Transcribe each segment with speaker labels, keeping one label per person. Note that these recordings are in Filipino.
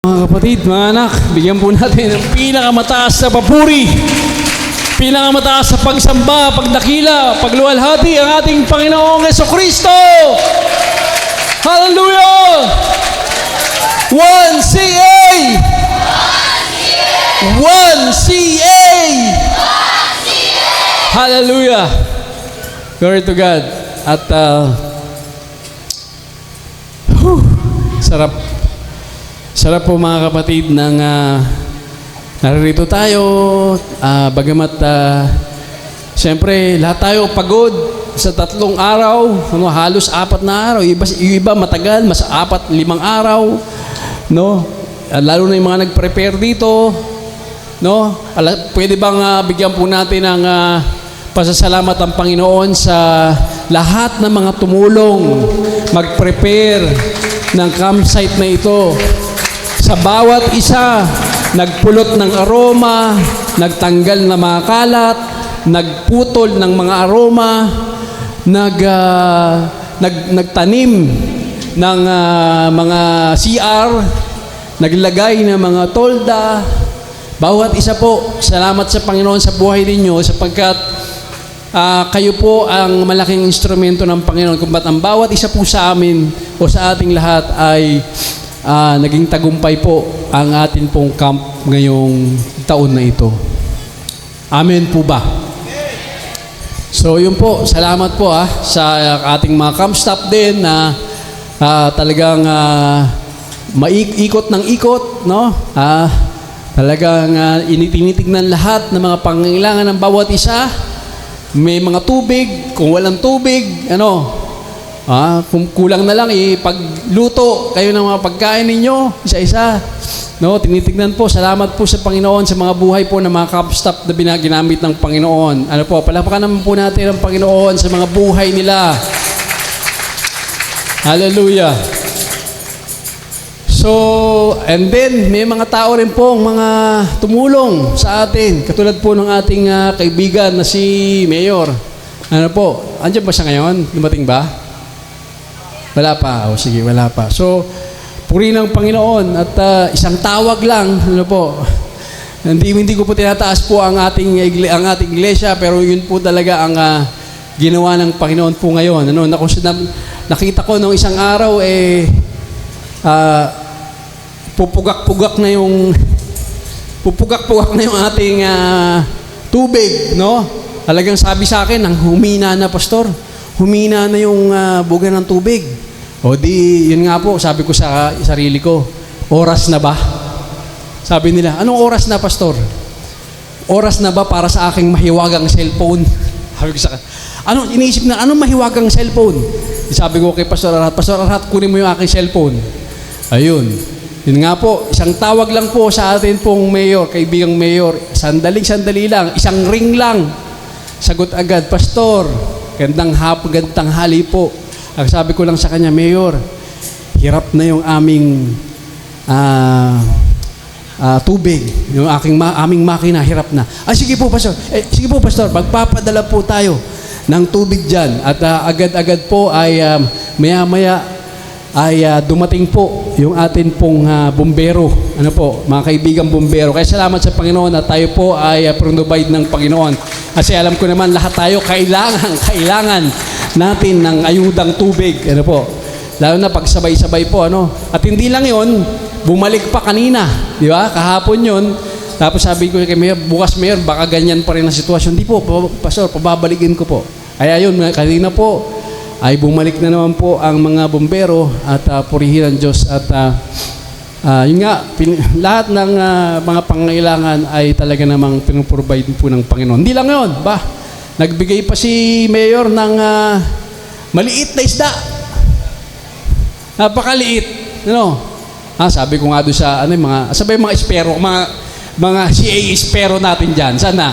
Speaker 1: Mga kapatid, mga anak, bigyan po natin ng pinakamataas na papuri, pinakamataas sa pagsamba, pagdakila, pagluwalhati ang ating Panginoong Jesucristo! Hallelujah! 1CA! 1CA! Hallelujah! Glory to God. At sarap po mga kapatid ng naririto tayo. Bagamat siyempre lahat tayo pagod sa 3 araw, halos 4 na araw. Yung iba matagal, mas 4-5 araw, no? Lalo na yung mga nag-prepare dito, no? Pwede bang bigyan po natin ng pasasalamat ang Panginoon sa lahat ng mga tumulong mag-prepare ng campsite na ito. Sa bawat isa, nagpulot ng aroma, nagtanggal ng mga kalat, nagputol ng mga aroma, nagtanim ng mga CR, naglagay ng mga tolda. Bawat isa po, salamat sa Panginoon sa buhay ninyo sapagkat kayo po ang malaking instrumento ng Panginoon. Kung ba't ang bawat isa po sa amin o sa ating lahat ay naging tagumpay po ang atin pong camp ngayong taon na ito. Amen po ba? So yun po, salamat po sa ating mga camp staff din na talagang ikot ng ikot, no? Talagang tinitignan lahat ng mga pangangailangan ng bawat isa. May mga tubig, kung walang tubig, kung kulang na lang, pagluto kayo ng mga pagkain ninyo, isa-isa. No, tinitignan po, salamat po sa Panginoon sa mga buhay po ng mga camp staff na ginamit ng Panginoon. Palakpakan naman po natin ang Panginoon sa mga buhay nila. Hallelujah. So, and then, may mga tao rin po, mga tumulong sa atin. Katulad po ng ating kaibigan na si Mayor. Andiyan ba siya ngayon? Dumating ba? Wala pa. O sige, wala pa. So, puri ng Panginoon at isang tawag lang, hindi ko po tinataas po ang ating iglesia, pero yun po talaga ang ginawa ng Panginoon po ngayon. Nakita ko nung isang araw, pupugak-pugak na yung ating tubig, no? Talagang sabi sa akin, humina na, pastor. Humina na yung buga ng tubig. O di, yun nga po, sabi ko sa sarili ko, oras na ba? Sabi nila, anong oras na, pastor? Oras na ba para sa aking mahiwagang cellphone? Sabi ko sa anong iniisip na, anong mahiwagang cellphone? Sabi ko kay Pastor Arhat, kunin mo yung aking cellphone. Ayun. Yun nga po, isang tawag lang po sa atin pong mayor, kaibigang mayor. Sandali lang, isang ring lang. Sagot agad, Pastor, gandang hali po. Ang sabi ko lang sa kanya, Mayor, hirap na yung aming tubig. Yung aming makina, hirap na. Sige po, Pastor. Sige po, Pastor, magpapadala po tayo ng tubig dyan. At agad-agad po ay maya-maya ay dumating po yung atin pong bumbero. Mga kaibigang bumbero. Kaya salamat sa Panginoon na tayo po ay provide ng Panginoon. Kasi alam ko naman lahat tayo kailangan natin ng ayudang tubig. Lalo na pag sabay-sabay po. At hindi lang yon, bumalik pa kanina. Di ba? Kahapon yon. Tapos sabi ko kay Mayor, bukas Mayor, baka ganyan pa rin ang sitwasyon. Hindi po, Pastor, pababalikin ko po. Kaya yun, kanina po, ay bumalik na naman po ang mga bumbero at purihin ang Diyos at yun nga, lahat ng mga pangailangan ay talaga namang pinuprovide po ng Panginoon. Hindi lang yun, nagbigay pa si Mayor ng maliit na isda. Napakaliit. Sabi ko nga doon sa mga espero, mga CA espero natin dyan. Sana?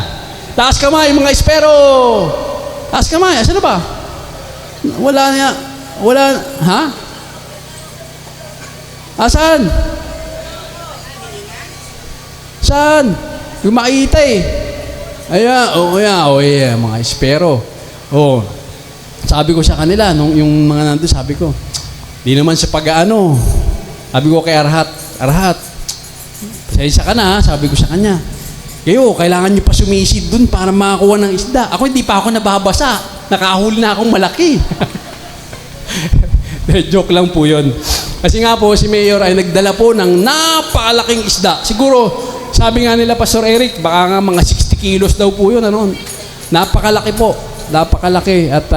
Speaker 1: Taas kamay, mga espero! Taas kamay, asan na ba? Wala. Asan? Saan? Yung makita Ayan, mga espero. Sabi ko sa kanila, yung mga nandun, sabi ko, di naman sa pag-ano. Sabi ko kay Arhat, Pasensya ka na, ha? Sabi ko sa kanya. Kayo, kailangan nyo pa sumisid dun para makakuha ng isda. Ako hindi pa ako nababasa. Nakahuli na akong malaki. Joke lang po yun. Kasi nga po, si Mayor ay nagdala po ng napakalaking isda. Siguro, sabi nga nila, Pastor Eric, baka nga mga 60 kilos daw po yun. Ano? Napakalaki po. Napakalaki. At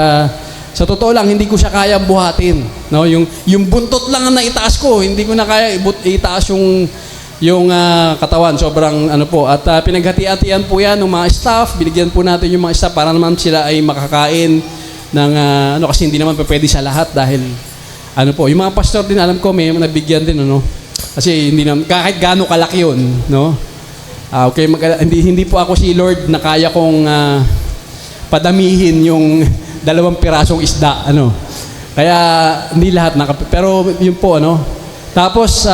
Speaker 1: sa totoo lang, hindi ko siya kaya buhatin. No? Yung buntot lang ang naitaas ko. Hindi ko na kaya itaas yung katawan. Sobrang ano po. At pinaghati-hatian po yan ng mga staff. Binigyan po natin yung mga staff para naman sila ay makakain ng kasi hindi naman pwede sa lahat dahil ano po, yung mga pastor din alam ko may nabigyan din kasi hindi naman kahit gaano kalaki yun, no? Okay, hindi po ako si Lord na kaya kong padamihin yung 2 pirasong isda, Kaya hindi lahat pero yun po, Tapos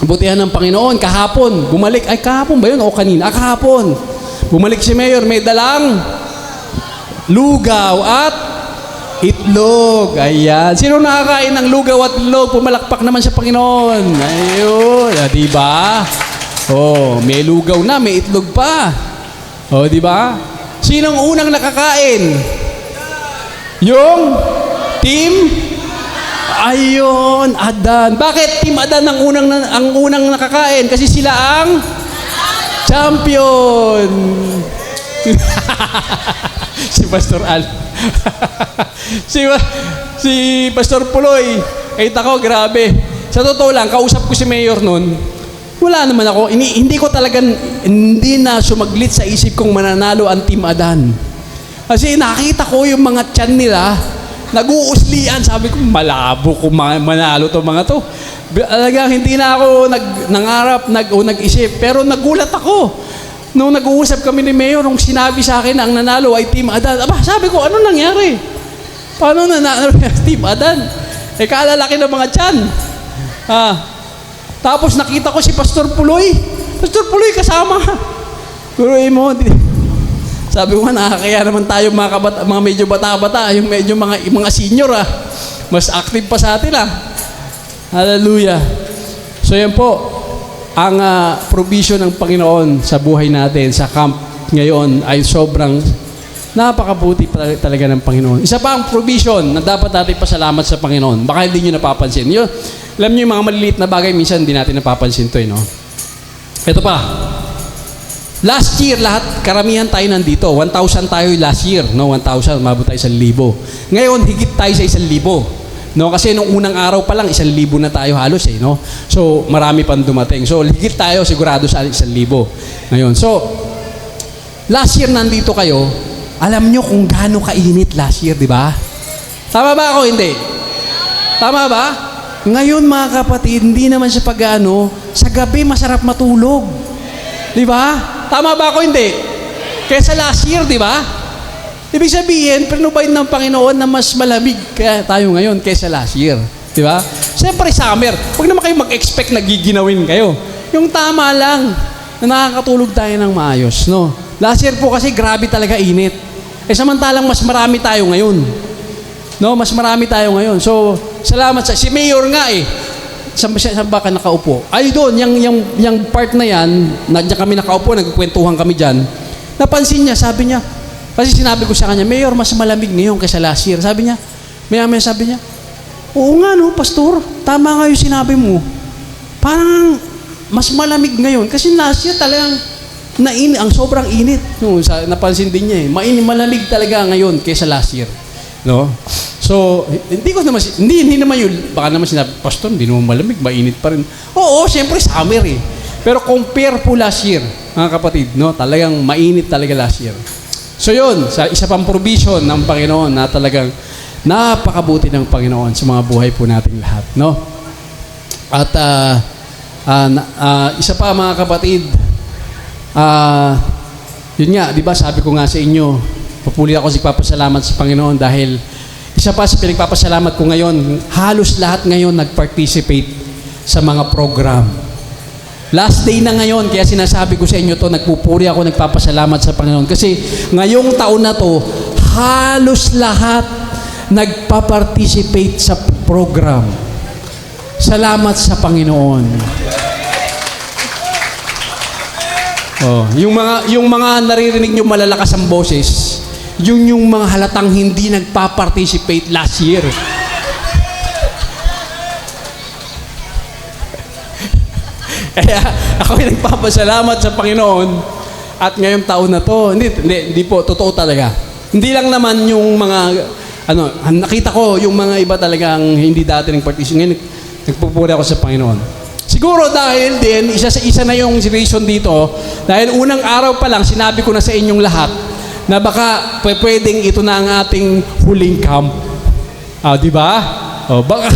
Speaker 1: butihan ng Panginoon kahapon, bumalik kahapon ba yun o kanina? Kahapon. Bumalik si Mayor, may dalang lugaw at itlog. Ayan. Sino nakakain ng lugaw at itlog? Pumalakpak naman sa Panginoon. Ayun. Diba? May lugaw na, may itlog pa. Diba? Sinong unang nakakain? Yung team? Ayun, Adan. Bakit team Adan ang unang nakakain? Kasi sila ang champion. Si Pastor Al. si Pastor Puloy. Kita ko, grabe. Sa totoo lang, kausap ko si Mayor noon. Wala naman ako. Hindi ko talagang, hindi na sumaglit sa isip kong mananalo ang Team Adan. Kasi nakita ko yung mga tiyan nila, nag-uuslian. Sabi ko, malabo kung manalo to mga to. Talagang hindi na ako nangarap, nag-isip. Pero nagulat ako. Nung nag-uusap kami ni Mayor, nung sinabi sa akin na ang nanalo ay Team Adan. Sabi ko, ano nangyari? Paano nanalo Team Adan? Kalalaki ng mga tiyan. Tapos nakita ko si Pastor Puloy. Pastor Puloy kasama. Puloy mo. Sabi ko, nakakaya naman tayo mga medyo bata-bata, yung medyo mga senior Mas active pa sa atin Hallelujah. So yan po. Ang provision ng Panginoon sa buhay natin, sa camp ngayon, ay sobrang napakabuti talaga ng Panginoon. Isa pa ang provision na dapat natin pasalamat sa Panginoon. Baka hindi nyo napapansin. Alam nyo yung mga maliliit na bagay, minsan hindi natin napapansin ito. Ito pa. Last year, karamihan tayo nandito. 1,000 tayo last year. 1,000, mabot tayo 1,000. Ngayon, higit tayo sa 1,000. Kasi nung unang araw pa lang, 1,000 na tayo halos So, marami pang dumating. So, higit tayo sigurado sa 1,000. Ngayon, so, last year nandito kayo, alam nyo kung gaano kainit last year, di ba? Tama ba ako? Hindi. Tama ba? Ngayon, mga kapatid, hindi naman sa sa gabi masarap matulog. Di ba? Tama ba ako? Hindi. Kesa last year, di ba? Ibig sabihin, pinubay ng Panginoon na mas malamig tayo ngayon kaysa last year. Di ba? Siyempre, summer. Huwag naman kayo mag-expect na giginawin kayo. Yung tama lang na nakakatulog tayo ng maayos. Last year po kasi grabe talaga init. Samantalang mas marami tayo ngayon. Mas marami tayo ngayon. So, salamat si Mayor nga Saan ba ka nakaupo? Ay doon, yung part na yan, nandiyan kami nakaupo, nagkukwentuhan kami dyan. Napansin niya, sabi niya, kasi sinabi ko sa kanya, Mayor, mas malamig ngayon kaysa last year. Sabi niya, maya sabi niya, oo nga Pastor, tama nga yung sinabi mo. Parang mas malamig ngayon. Kasi last year talagang ang sobrang init. Napansin din niya malamig talaga ngayon kaysa last year. So, hindi naman yun, baka naman sinabi, Pastor, hindi naman malamig, mainit pa rin. Oo, siyempre summer Pero compare po last year, mga kapatid, talagang mainit talaga last year. So yun, isa pang provision ng Panginoon na talagang napakabuti ng Panginoon sa mga buhay po nating lahat. At isa pa mga kapatid, yun nga, di ba sabi ko nga sa inyo, papuli ako sa pagpapasalamat sa Panginoon dahil isa pa sa pinagpapasalamat ko ngayon, halos lahat ngayon nag-participate sa mga program. Last day na ngayon, kaya sinasabi ko sa inyo to, nagpupuri ako, nagpapasalamat sa Panginoon. Kasi ngayong taon na to, halos lahat nagpa-participate sa program. Salamat sa Panginoon. Oh, yung mga naririnig nyo malalakas ang boses, yung mga halatang hindi nagpa-participate last year. Kaya ako ay nagpapasalamat sa Panginoon at ngayong taon na to, hindi po, totoo talaga. Hindi lang naman yung mga, nakita ko yung mga iba talagang hindi dati nag-participate. Ngayon, nagpupuri ako sa Panginoon. Siguro dahil din, isa na yung reason dito, dahil unang araw pa lang, sinabi ko na sa inyong lahat, na baka pwedeng ito na ang ating huling camp. Di ba? Baka,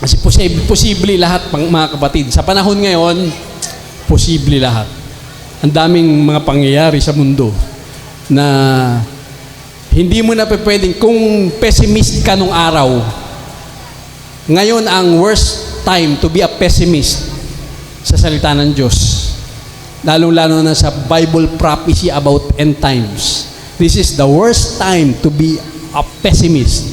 Speaker 1: kasi posible lahat, mga kapatid. Sa panahon ngayon, posible lahat. Ang daming mga pangyayari sa mundo na hindi mo na pwedeng, kung pessimist ka nung araw, ngayon ang worst time to be a pessimist sa salita ng Diyos. Lalong-lalo na sa Bible prophecy about end times. This is the worst time to be a pessimist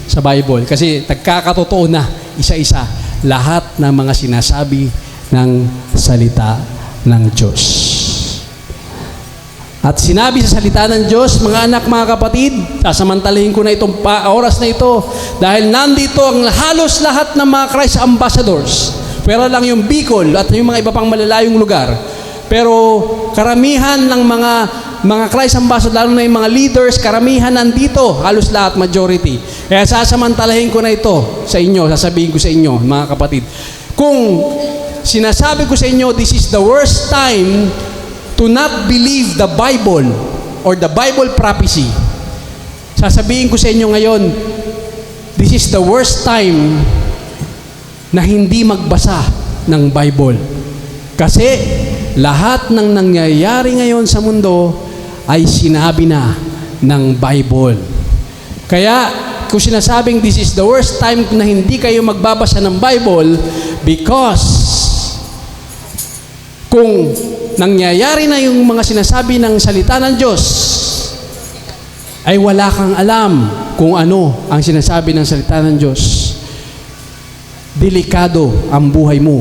Speaker 1: sa Bible. Kasi nagkakatotoo na isa-isa lahat ng mga sinasabi ng salita ng Diyos. At sinabi sa salita ng Diyos, mga anak, mga kapatid, sasamantalahin ko na itong oras na ito dahil nandito ang halos lahat ng mga Christ ambassadors. Pero lang yung Bicol at yung mga iba pang malalayong lugar. Pero karamihan ng mga Christ ambassadors, lalo na yung mga leaders, karamihan nandito, halos lahat, majority. Kaya sasamantalahin ko na ito sa inyo, sasabihin ko sa inyo, mga kapatid. Kung sinasabi ko sa inyo, this is the worst time to not believe the Bible or the Bible prophecy. Sasabihin ko sa inyo ngayon, this is the worst time na hindi magbasa ng Bible. Kasi lahat ng nangyayari ngayon sa mundo ay sinabi na ng Bible. Kaya kung sinasabing this is the worst time na hindi kayo magbabasa ng Bible, because kung nangyayari na yung mga sinasabi ng salita ng Diyos, ay wala kang alam kung ano ang sinasabi ng salita ng Diyos. Delikado ang buhay mo.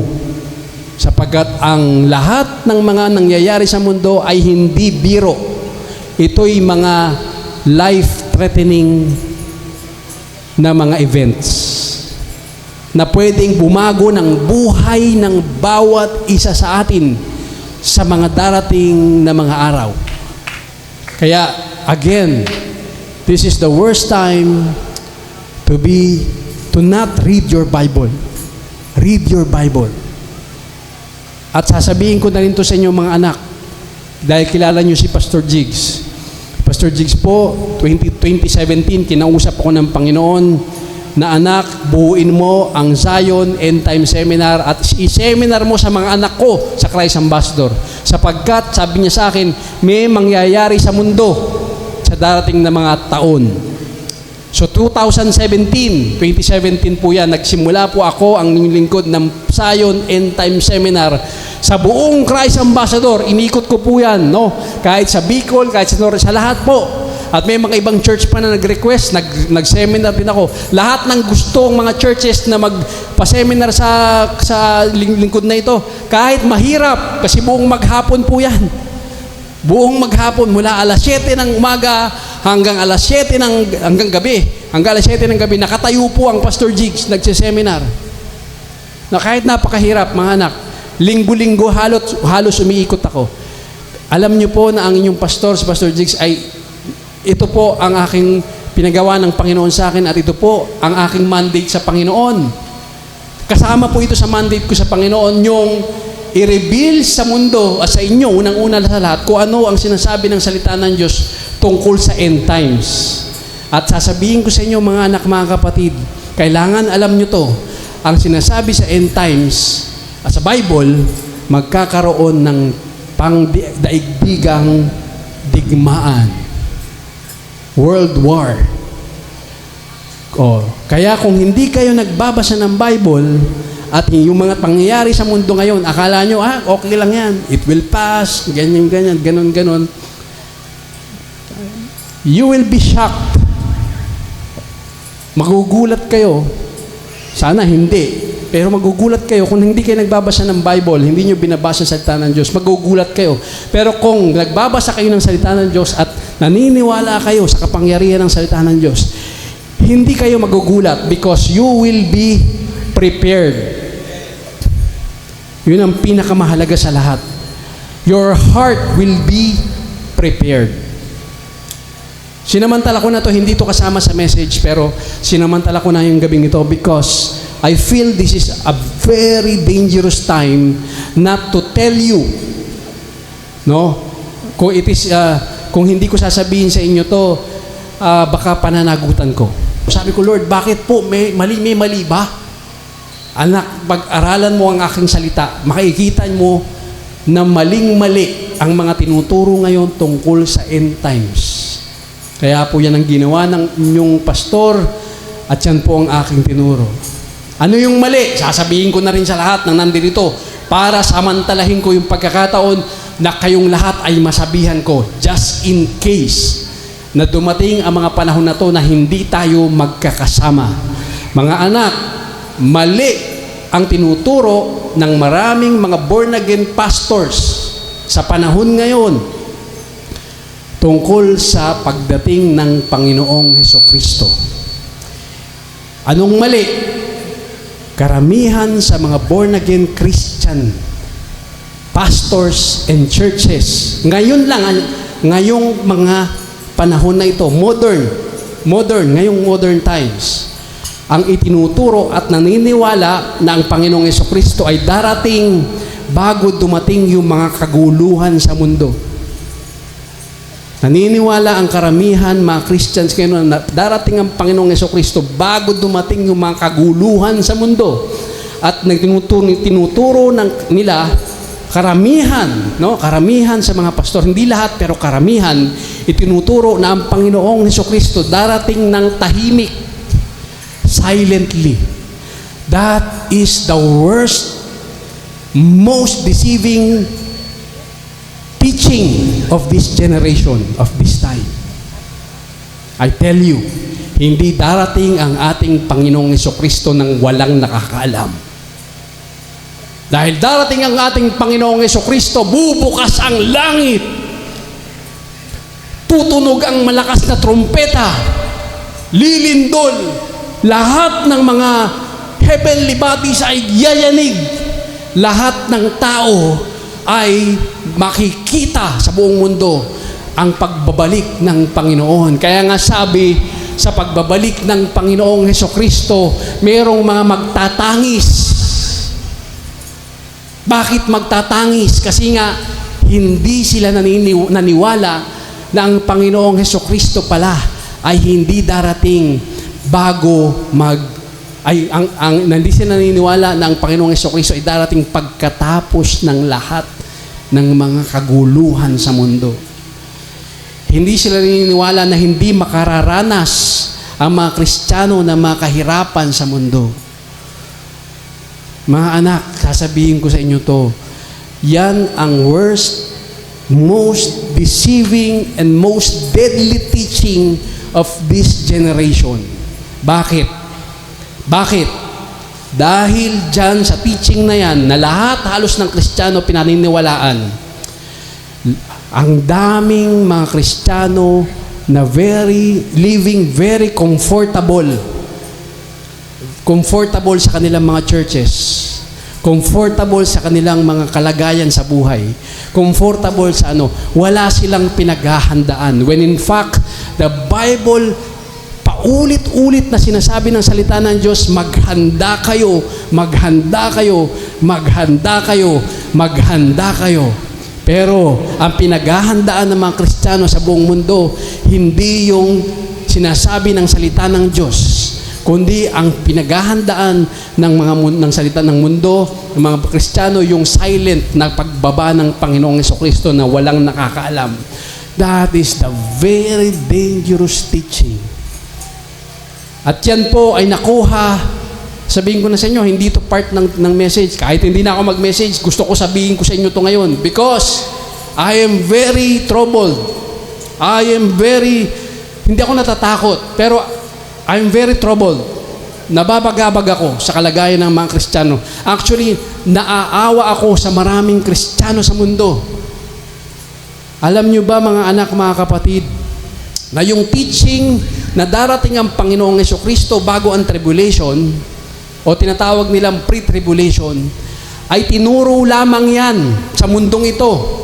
Speaker 1: Sapagkat ang lahat ng mga nangyayari sa mundo ay hindi biro. Ito'y mga life-threatening na mga events na pwedeng bumago ng buhay ng bawat isa sa atin sa mga darating na mga araw. Kaya, again, this is the worst time to not read your Bible. Read your Bible. At sasabihin ko na rin to sa inyo mga anak, dahil kilala nyo si Pastor Jigs. Pastor Jigs po, 2017, kinausap ako ng Panginoon na anak, buuin mo ang Zion End Time Seminar at i-seminar mo sa mga anak ko sa Christ Ambassador. Sapagkat, sabi niya sa akin, may mangyayari sa mundo sa darating na mga taon. So 2017 po yan, nagsimula po ako ang lingkod ng Zion End Time Seminar sa buong Christ Ambassador. Inikot ko po yan, no? Kahit sa Bicol, kahit sa lahat po. At may mga ibang church pa na nag-request, nag-seminar din ako. Lahat ng gustong mga churches na magpa-seminar sa lingkod na ito, kahit mahirap, kasi buong maghapon po yan. Buong maghapon, mula alas 7 ng umaga hanggang alas 7 hanggang gabi. Hanggang alas 7 ng gabi, nakatayo po ang Pastor Jigs, nagsiseminar. Na kahit napakahirap, mga anak, linggo-linggo halos umiikot ako. Alam niyo po na ang inyong pastor, si Pastor Jigs, ay ito po ang aking pinagawa ng Panginoon sa akin at ito po ang aking mandate sa Panginoon. Kasama po ito sa mandate ko sa Panginoon yung i-reveal sa mundo at sa inyo, unang-una sa lahat, kung ano ang sinasabi ng salita ng Diyos tungkol sa end times. At sasabihin ko sa inyo, mga anak, mga kapatid, kailangan alam nyo to, ang sinasabi sa end times at sa Bible, magkakaroon ng pangdaigdigang digmaan. World War. Kaya kung hindi kayo nagbabasa ng Bible at yung mga pangyayari sa mundo ngayon, akala nyo, okay lang yan. It will pass, ganyan, ganon. You will be shocked. Magugulat kayo. Sana hindi. Pero magugulat kayo kung hindi kayo nagbabasa ng Bible, hindi nyo binabasa ang salita ng Diyos, magugulat kayo. Pero kung nagbabasa kayo ng salita ng Diyos at naniniwala kayo sa kapangyarihan ng salita ng Diyos, hindi kayo magugulat because you will be prepared. Yun ang pinakamahalaga sa lahat. Your heart will be prepared. Sinamantala ko na to, hindi to kasama sa message, pero sinamantala ko na yung gabing ito because I feel this is a very dangerous time not to tell you. No? Kung hindi ko sasabihin sa inyo to, baka pananagutan ko. Sabi ko, Lord, bakit po may mali ba? Anak, pag-aralan mo ang aking salita, makikita mo na maling-mali ang mga tinuturo ngayon tungkol sa end times. Kaya po yan ang ginawa ng inyong pastor at yan po ang aking tinuro. Ano yung mali? Sasabihin ko na rin sa lahat ng nandito para samantalahin ko yung pagkakataon na kayong lahat ay masabihan ko just in case na dumating ang mga panahon na to na hindi tayo magkakasama. Mga anak, mali ang tinuturo ng maraming mga born-again pastors sa panahon ngayon tungkol sa pagdating ng Panginoong Hesukristo. Anong mali? Karamihan sa mga born-again Christian pastors and churches, ngayong mga panahon na ito, ngayong modern times, ang itinuturo at naniniwala na ang Panginoong Hesukristo ay darating bago dumating yung mga kaguluhan sa mundo. Naniniwala ang karamihan mga Christians ngayon na darating ang Panginoong Hesukristo bago dumating yung mga kaguluhan sa mundo. At tinuturo nila karamihan sa mga pastor, hindi lahat pero karamihan, itinuturo na ang Panginoong Hesukristo darating ng tahimik, silently. That is the worst, most deceiving teaching of this generation, of this time. I tell you, hindi darating ang ating Panginoong Hesukristo nang walang nakakaalam. Dahil darating ang ating Panginoong Hesukristo, bubukas ang langit. Tutunog ang malakas na trompeta. Lilindol. Lahat ng mga heavenly bodies ay yayanig. Lahat ng tao ay makikita sa buong mundo ang pagbabalik ng Panginoon. Kaya nga sabi, sa pagbabalik ng Panginoong Hesukristo, mayroong mga magtatangis. Bakit magtatangis? Kasi nga, hindi sila naniwala na ang Panginoong Hesukristo pala ay hindi darating bago hindi sila naniniwala na ang Panginoong Hesukristo ay darating pagkatapos ng lahat ng mga kaguluhan sa mundo. Hindi sila naniniwala na hindi makararanas ang mga Kristiyano na mga kahirapan sa mundo. Mga anak, sasabihin ko sa inyo to, yan ang worst, most deceiving, and most deadly teaching of this generation. Bakit? Dahil dyan sa teaching na yan, na lahat halos ng Kristiyano pinaniniwalaan, ang daming mga Kristiyano na living very comfortable sa kanilang mga churches, comfortable sa kanilang mga kalagayan sa buhay, comfortable sa wala silang pinaghahandaan. When in fact, the Bible paulit-ulit na sinasabi ng salita ng Diyos, maghanda kayo, maghanda kayo, maghanda kayo, maghanda kayo. Pero ang pinaghahandaan ng mga Kristiyano sa buong mundo, hindi yung sinasabi ng salita ng Diyos, kundi ang pinaghahandaan ng salita ng mundo, ng mga Kristiyano, yung silent na pagbaba ng Panginoong Hesukristo na walang nakakaalam. That is the very dangerous teaching. At yan po ay nakuha, sabihin ko na sa inyo, hindi to part ng message. Kahit hindi na ako mag-message, gusto ko sabihin ko sa inyo to ngayon. Because I am very troubled. Hindi ako natatakot, pero I'm very troubled. nababagabag ako sa kalagayan ng mga Kristiyano. Actually, naaawa ako sa maraming Kristiyano sa mundo. Alam nyo ba mga anak, mga kapatid, na yung teaching na darating ang Panginoong Jesucristo bago ang tribulation, o tinatawag nilang pre-tribulation, ay tinuro lamang yan sa mundong ito.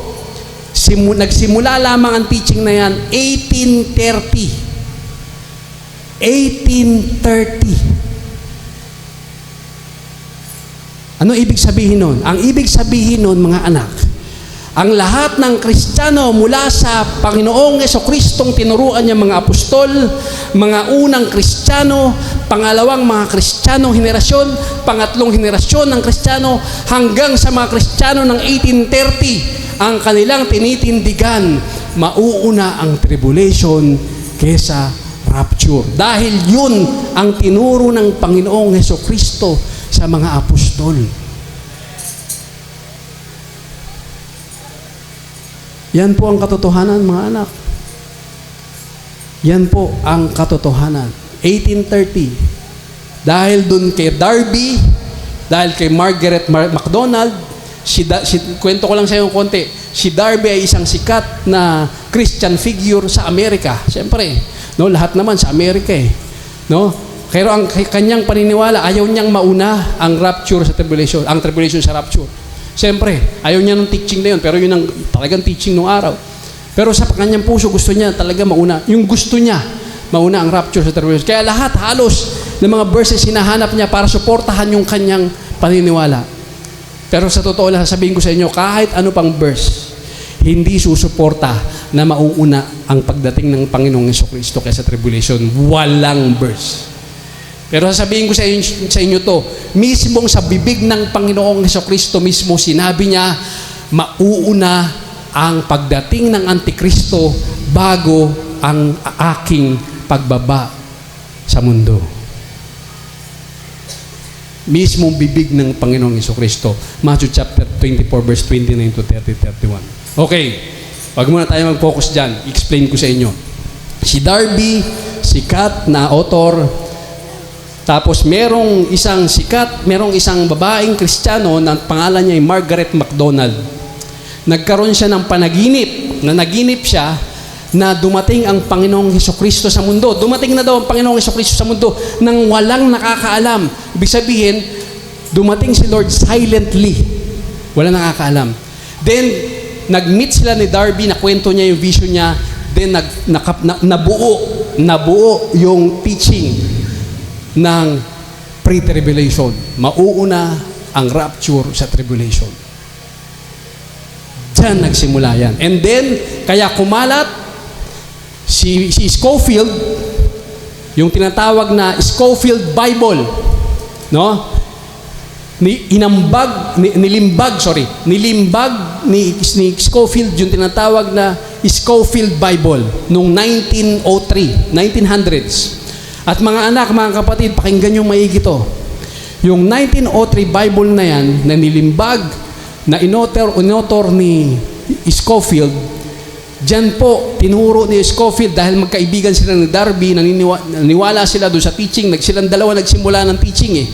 Speaker 1: Nagsimula lamang ang teaching na yan 1830. Ano ibig sabihin nun? Ang ibig sabihin nun, mga anak, ang lahat ng Kristiyano mula sa Panginoong Jesucristong tinuruan niya mga apostol, mga unang Kristiyano, pangalawang mga Kristiyanong henerasyon, pangatlong henerasyon ng Kristiyano, hanggang sa mga Kristiyano ng 1830, ang kanilang tinitindigan, mauuna ang tribulation kesa rapture. Dahil yun ang tinuro ng Panginoong Jesucristo sa mga apostol. Yan po ang katotohanan, mga anak. Yan po ang katotohanan. 1830. Dahil dun kay Darby, dahil kay Margaret MacDonald, kwento ko lang sa iyo konti, si Darby ay isang sikat na Christian figure sa Amerika. Siyempre, no, lahat naman sa Amerika eh. No? Pero ang kanyang paniniwala, ayaw niyang mauna ang rapture sa tribulation, ang tribulation sa rapture. Siyempre, ayaw niya ng teaching na yun, pero yun ang talagang teaching nung araw. Pero sa kanyang puso, gusto niya talaga mauna. Yung gusto niya, mauna ang rapture sa tribulation. Kaya lahat, halos, ng mga verses hinahanap niya para suportahan yung kanyang paniniwala. Pero sa totoo lang, sasabihin ko sa inyo, kahit ano pang verse, hindi susuporta na mauuna ang pagdating ng Panginoong Jesucristo kaysa tribulation. Walang verse. Pero sasabihin ko sa inyo to, mismong sa bibig ng Panginoong Jesucristo mismo, sinabi niya, mauuna ang pagdating ng Antikristo bago ang aking pagbaba sa mundo. Mismong bibig ng Panginoong Jesucristo. Matthew chapter 24, verse 29 to 30, 31. Okay, wag muna tayo mag-focus dyan. Explain ko sa inyo. Si Darby, sikat na author. Tapos merong isang babaeng Kristiyano na pangalan niya ay Margaret MacDonald. Nagkaroon siya ng panaginip, na naginip siya na dumating ang Panginoong Jesucristo sa mundo. Dumating na daw ang Panginoong Jesucristo sa mundo nang walang nakakaalam. Ibig sabihin, dumating si Lord silently. Walang nakakaalam. Then, nag-meet sila ni Darby, nakwento niya yung vision niya. Then, nabuo yung teaching ng pre-tribulation. Mauuna ang rapture sa tribulation. Diyan nagsimula yan. And then, kaya kumalat si Scofield, yung tinatawag na Scofield Bible, no? Nilimbag ni Scofield yung tinatawag na Scofield Bible noong 1903, 1900s. At mga anak, mga kapatid, pakinggan yung maigi to. Yung 1903 Bible na yan, na nilimbag, na inotor ni Scofield, dyan po, tinuro ni Scofield, dahil magkaibigan sila ni Darby, naniwala sila doon sa teaching, silang dalawa nagsimula ng teaching eh.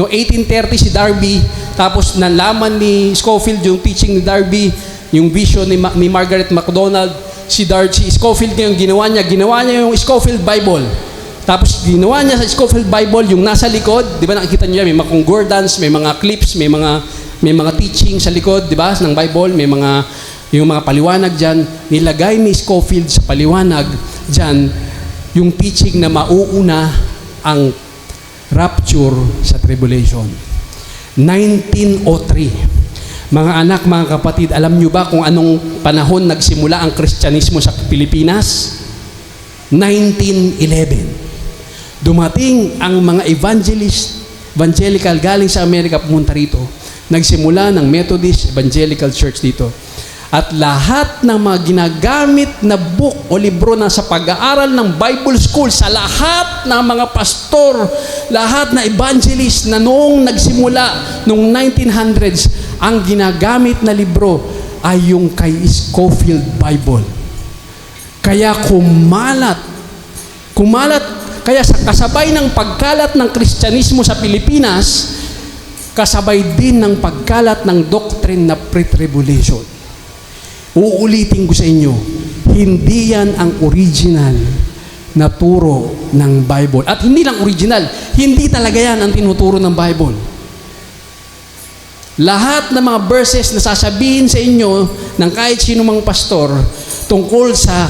Speaker 1: No, 1830 si Darby, tapos nalaman ni Scofield yung teaching ni Darby, yung vision ni Margaret MacDonald. Si Scofield ngayon, ginawa niya yung Scofield Bible. Tapos ginawa niya sa Scofield Bible yung nasa likod, di ba nakikita niyo yan, may mga concordance, may mga clips, may mga teaching sa likod, di ba, ng Bible, may yung mga paliwanag diyan, nilagay ni Scofield sa paliwanag diyan yung teaching na mauuna ang rapture sa tribulation. 1903. Mga anak, mga kapatid, alam niyo ba kung anong panahon nagsimula ang Kristyanismo sa Pilipinas? 1911. Dumating ang mga evangelical galing sa Amerika pumunta rito. Nagsimula ng Methodist Evangelical Church dito. At lahat ng mga ginagamit na book o libro na sa pag-aaral ng Bible School, sa lahat ng mga pastor, lahat na evangelist na noong nagsimula, noong 1900s, ang ginagamit na libro ay yung kay Scofield Bible. Kaya kumalat Kaya sa kasabay ng pagkalat ng Kristyanismo sa Pilipinas, kasabay din ng pagkalat ng doctrine na pre-tribulation. Uulitin ko sa inyo, hindi yan ang original na turo ng Bible. At hindi lang original, hindi talaga yan ang tinuturo ng Bible. Lahat ng mga verses na sasabihin sa inyo ng kahit sino mang pastor tungkol sa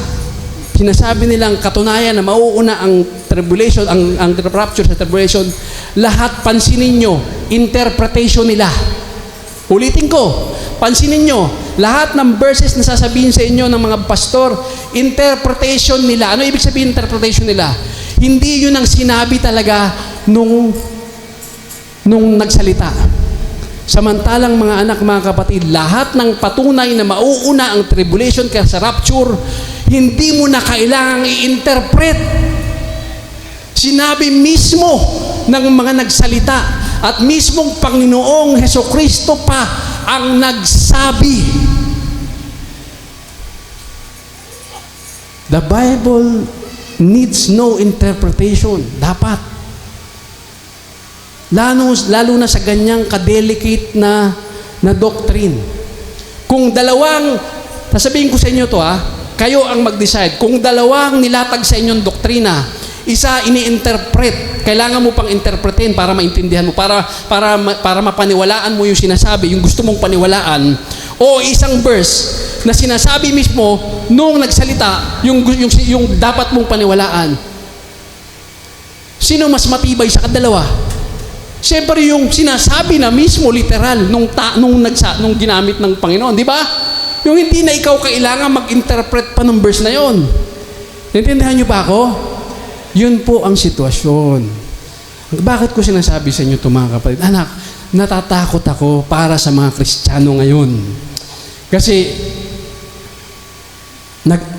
Speaker 1: sinasabi nilang katunayan na mauuna ang tribulation, ang rapture sa tribulation, lahat pansinin nyo, interpretation nila. Ulitin ko, pansinin nyo, lahat ng verses na sasabihin sa inyo ng mga pastor, interpretation nila. Ano ibig sabihin interpretation nila? Hindi yun ang sinabi talaga nung nagsalita. Samantalang mga anak, mga kapatid, lahat ng patunay na mauuna ang tribulation kaya sa rapture, hindi mo na kailangang i-interpret. Sinabi mismo ng mga nagsalita at mismong Panginoong Hesukristo pa ang nagsabi. The Bible needs no interpretation. Dapat. Lalo na sa ganyang kadelicate na doctrine. Kung dalawang, sasabihin ko sa inyo to kayo ang mag-decide. Kung dalawang nilatag sa inyong doktrina, isa ini-interpret, kailangan mo pang interpretin para maintindihan mo, para mapaniwalaan mo yung sinasabi, yung gusto mong paniwalaan, o isang verse na sinasabi mismo nung nagsalita, yung dapat mong paniwalaan. Sino mas matibay sa kadalawa? Siyempre yung sinasabi na mismo literal nung ginamit ng Panginoon, di ba? Yung hindi na ikaw kailangan mag-interpret pa ng verse na yon. Naintindihan niyo ba ako? Yun po ang sitwasyon. Bakit ko sinasabi sa inyo ito, mga kapatid? Anak, natatakot ako para sa mga Kristiyano ngayon. Kasi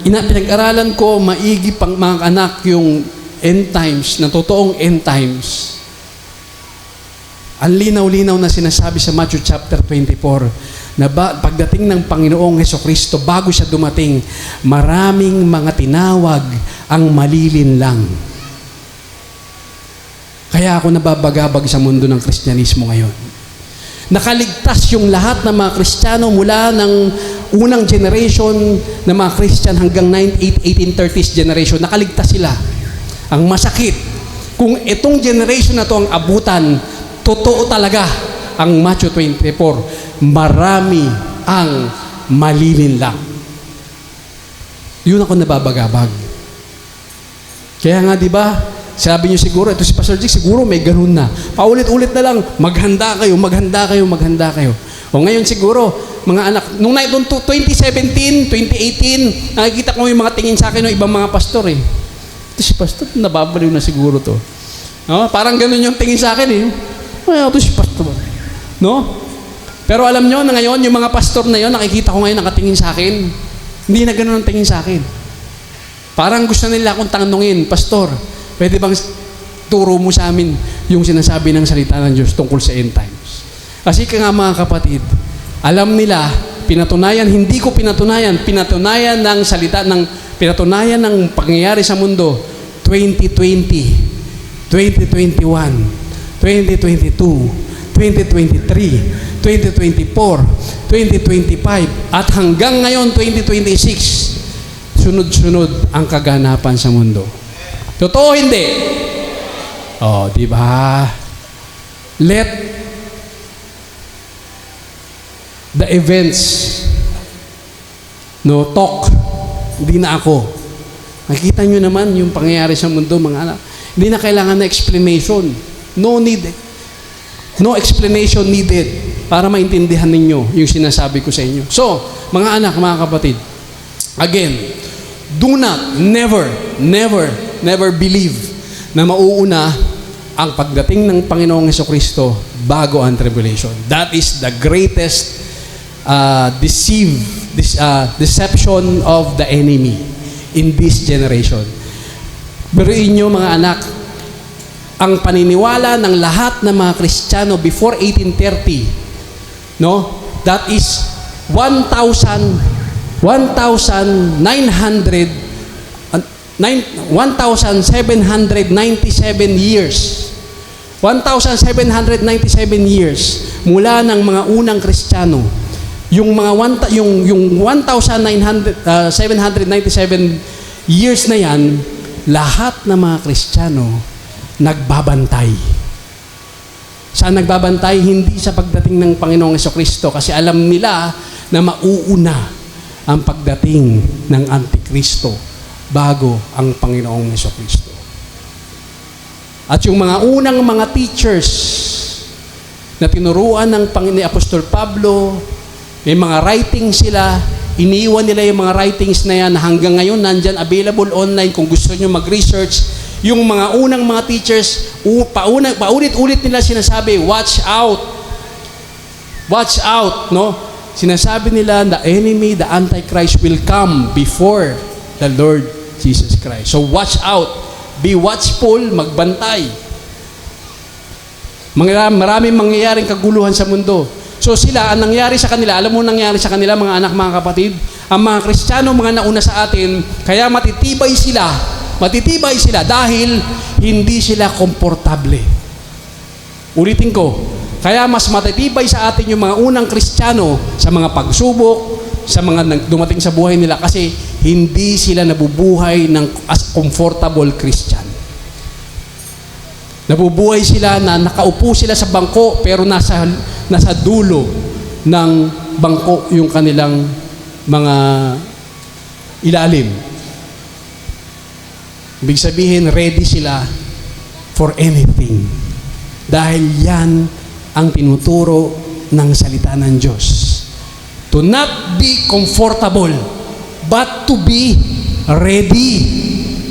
Speaker 1: pinag-aralan ko maigi pang mga anak yung end times, na totoong end times. Ang linaw-linaw na sinasabi sa Matthew chapter 24 na pagdating ng Panginoong Hesukristo, bago siya dumating, maraming mga tinawag ang malilinlang. Kaya ako nababagabag sa mundo ng Kristyanismo ngayon. Nakaligtas yung lahat ng mga Kristiyano mula ng unang generation ng mga Christian hanggang 1830s generation. Nakaligtas sila. Ang masakit, kung itong generation na to ang abutan, totoo talaga ang Matthew 24. Marami ang malilinlang. Yun ako nababagabag. Kaya nga, di ba, sabi niyo siguro, ito si Pastor Jake, siguro may ganun na. Paulit-ulit na lang, maghanda kayo, maghanda kayo, maghanda kayo. O ngayon siguro, mga anak, nung 2017, 2018, nakikita ko yung mga tingin sa akin ng ibang mga pastor eh. Ito si Pastor, nababaliw na siguro to. No? Parang ganun yung tingin sa akin eh. Ay, ito si Pastor. No? Pero alam nyo, na ngayon, yung mga pastor na yun, nakikita ko ngayon nakatingin sa akin. Hindi na ganun ang tingin sa akin. Parang gusto nila akong tanungin, Pastor, pwede bang turo mo sa amin yung sinasabi ng salita ng Diyos tungkol sa end times? Kasi nga mga kapatid, alam nila, hindi ko pinatunayan ng salita, pinatunayan ng pangyayari sa mundo, 2020, 2021, 2022, 2023, 2024, 2025, at hanggang ngayon, 2026, sunod-sunod ang kaganapan sa mundo. Totoo hindi? Oh, di ba? Let the events talk. Hindi na ako. Nakikita nyo naman yung pangyayari sa mundo, mga anak. Hindi na kailangan na explanation. No need. No explanation needed para maintindihan ninyo yung sinasabi ko sa inyo. So, mga anak, mga kapatid, again, do not, never believe na mauuna ang pagdating ng Panginoong Hesukristo bago ang tribulation. That is the greatest deception of the enemy in this generation. Biruin nyo, mga anak, ang paniniwala ng lahat ng mga Kristiyano before 1830, that is 1,900 1,797 years. 1,797 years mula ng mga unang Kristiyano. Yung mga 1,797 years na yan, lahat ng mga Kristiyano nagbabantay. Saan nagbabantay? Hindi sa pagdating ng Panginoong Jesucristo, kasi alam nila na mauuna ang pagdating ng Antikristo bago ang Panginoong Jesucristo. At yung mga unang mga teachers na tinuruan ng ni Apostol Pablo, may mga writings sila, iniwan nila yung mga writings na yan na hanggang ngayon nandyan available online kung gusto nyo mag-research. Yung mga unang mga teachers, paulit-ulit nila sinasabi, watch out. Watch out, no? Sinasabi nila, the enemy, the Antichrist will come before the Lord Jesus Christ. So watch out. Be watchful, magbantay. Maraming mangyayaring kaguluhan sa mundo. So sila, ang nangyari sa kanila, alam mo nangyari sa kanila, mga anak, mga kapatid, ang mga Kristiyano, mga nauna sa atin, kaya matitibay sila dahil hindi sila komportable. Ulitin ko, kaya mas matitibay sa atin yung mga unang Kristiyano sa mga pagsubok, sa mga dumating sa buhay nila, kasi hindi sila nabubuhay as comfortable Christian. Nabubuhay sila na nakaupo sila sa bangko pero nasa dulo ng bangko yung kanilang mga ilalim. Ibig sabihin, ready sila for anything. Dahil yan ang tinuturo ng salita ng Diyos. To not be comfortable, but to be ready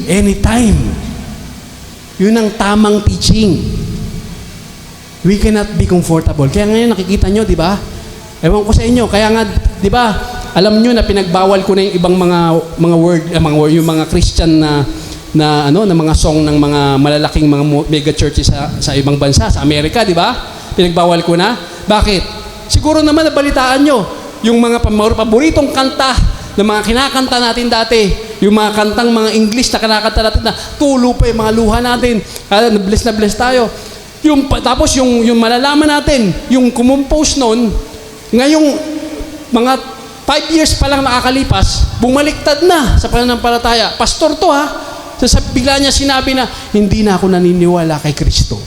Speaker 1: anytime. Yun ang tamang teaching. We cannot be comfortable. Kaya ngayon nakikita nyo, di ba? Ewan ko sa inyo, kaya nga, di ba, alam nyo na pinagbawal ko na yung ibang mga word, yung mga Christian na mga song ng mga malalaking mga mega churches sa ibang bansa, sa Amerika, di ba? Pinagbawal ko na. Bakit? Siguro naman nabalitaan nyo, yung mga paboritong kanta na mga kinakanta natin dati, yung mga kantang mga English na kinakanta natin na tulo pa yung mga luha natin, na bless tayo. Tapos yung malalaman natin, yung kumompose noon, ngayong mga 5 years pa lang nakakalipas, bumaliktad na sa pananampalataya. Pastor to ha, bigla niya sinabi na, hindi na ako naniniwala kay Kristo.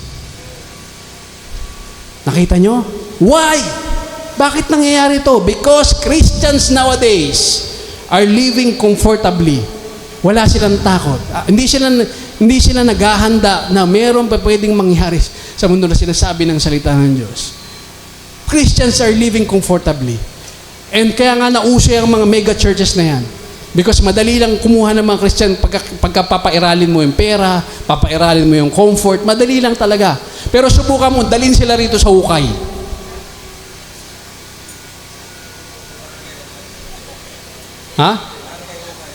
Speaker 1: Nakita nyo? Why? Bakit nangyayari ito? Because Christians nowadays are living comfortably. Wala silang takot. Hindi sila naghahanda na meron pa pwedeng mangyari sa mundo na sinasabi ng salita ng Diyos. Christians are living comfortably. And kaya nga nauso yung mga mega churches na yan. Because madali lang kumuha ng mga Christian pagka papairalin mo yung pera, papairalin mo yung comfort, madali lang talaga. Pero subukan mo, dalhin sila rito sa hukay. Ha?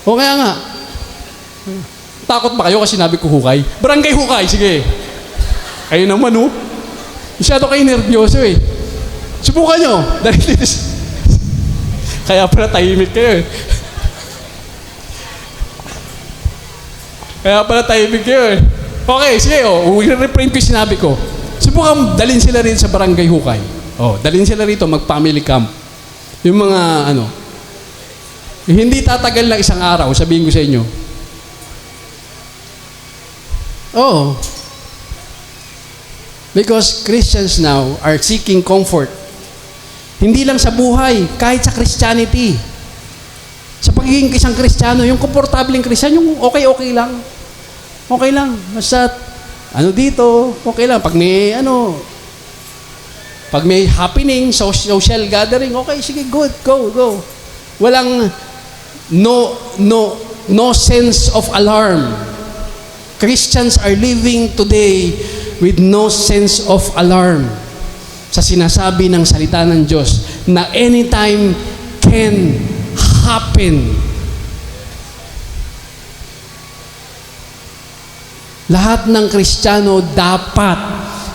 Speaker 1: O kaya nga. Takot ba kayo kasi sinabi ko hukay? Barangay hukay, sige. Kayo naman, oh. Masyado kayo nervyoso, eh. Subukan nyo. Kaya pala tahimik kayo, eh. Okay, sige, oh. I-refrain ko yung sinabi ko. Subukan, dalhin sila rin sa barangay hukay. Oh, dalhin sila rito, mag-family camp. Yung mga, hindi tatagal lang isang araw, sabihin ko sa inyo. Oh. Because Christians now are seeking comfort. Hindi lang sa buhay, kahit sa Christianity. Sa pagiging isang Kristiyano, yung komportableng Kristiyano, yung okay lang. Okay lang. Basta, dito, okay lang. Pag may happening, social gathering, okay, sige, good, go. Walang, no sense of alarm. Christians are living today with no sense of alarm sa sinasabi ng salita ng Diyos na anytime can happen. Lahat ng Kristiyano dapat,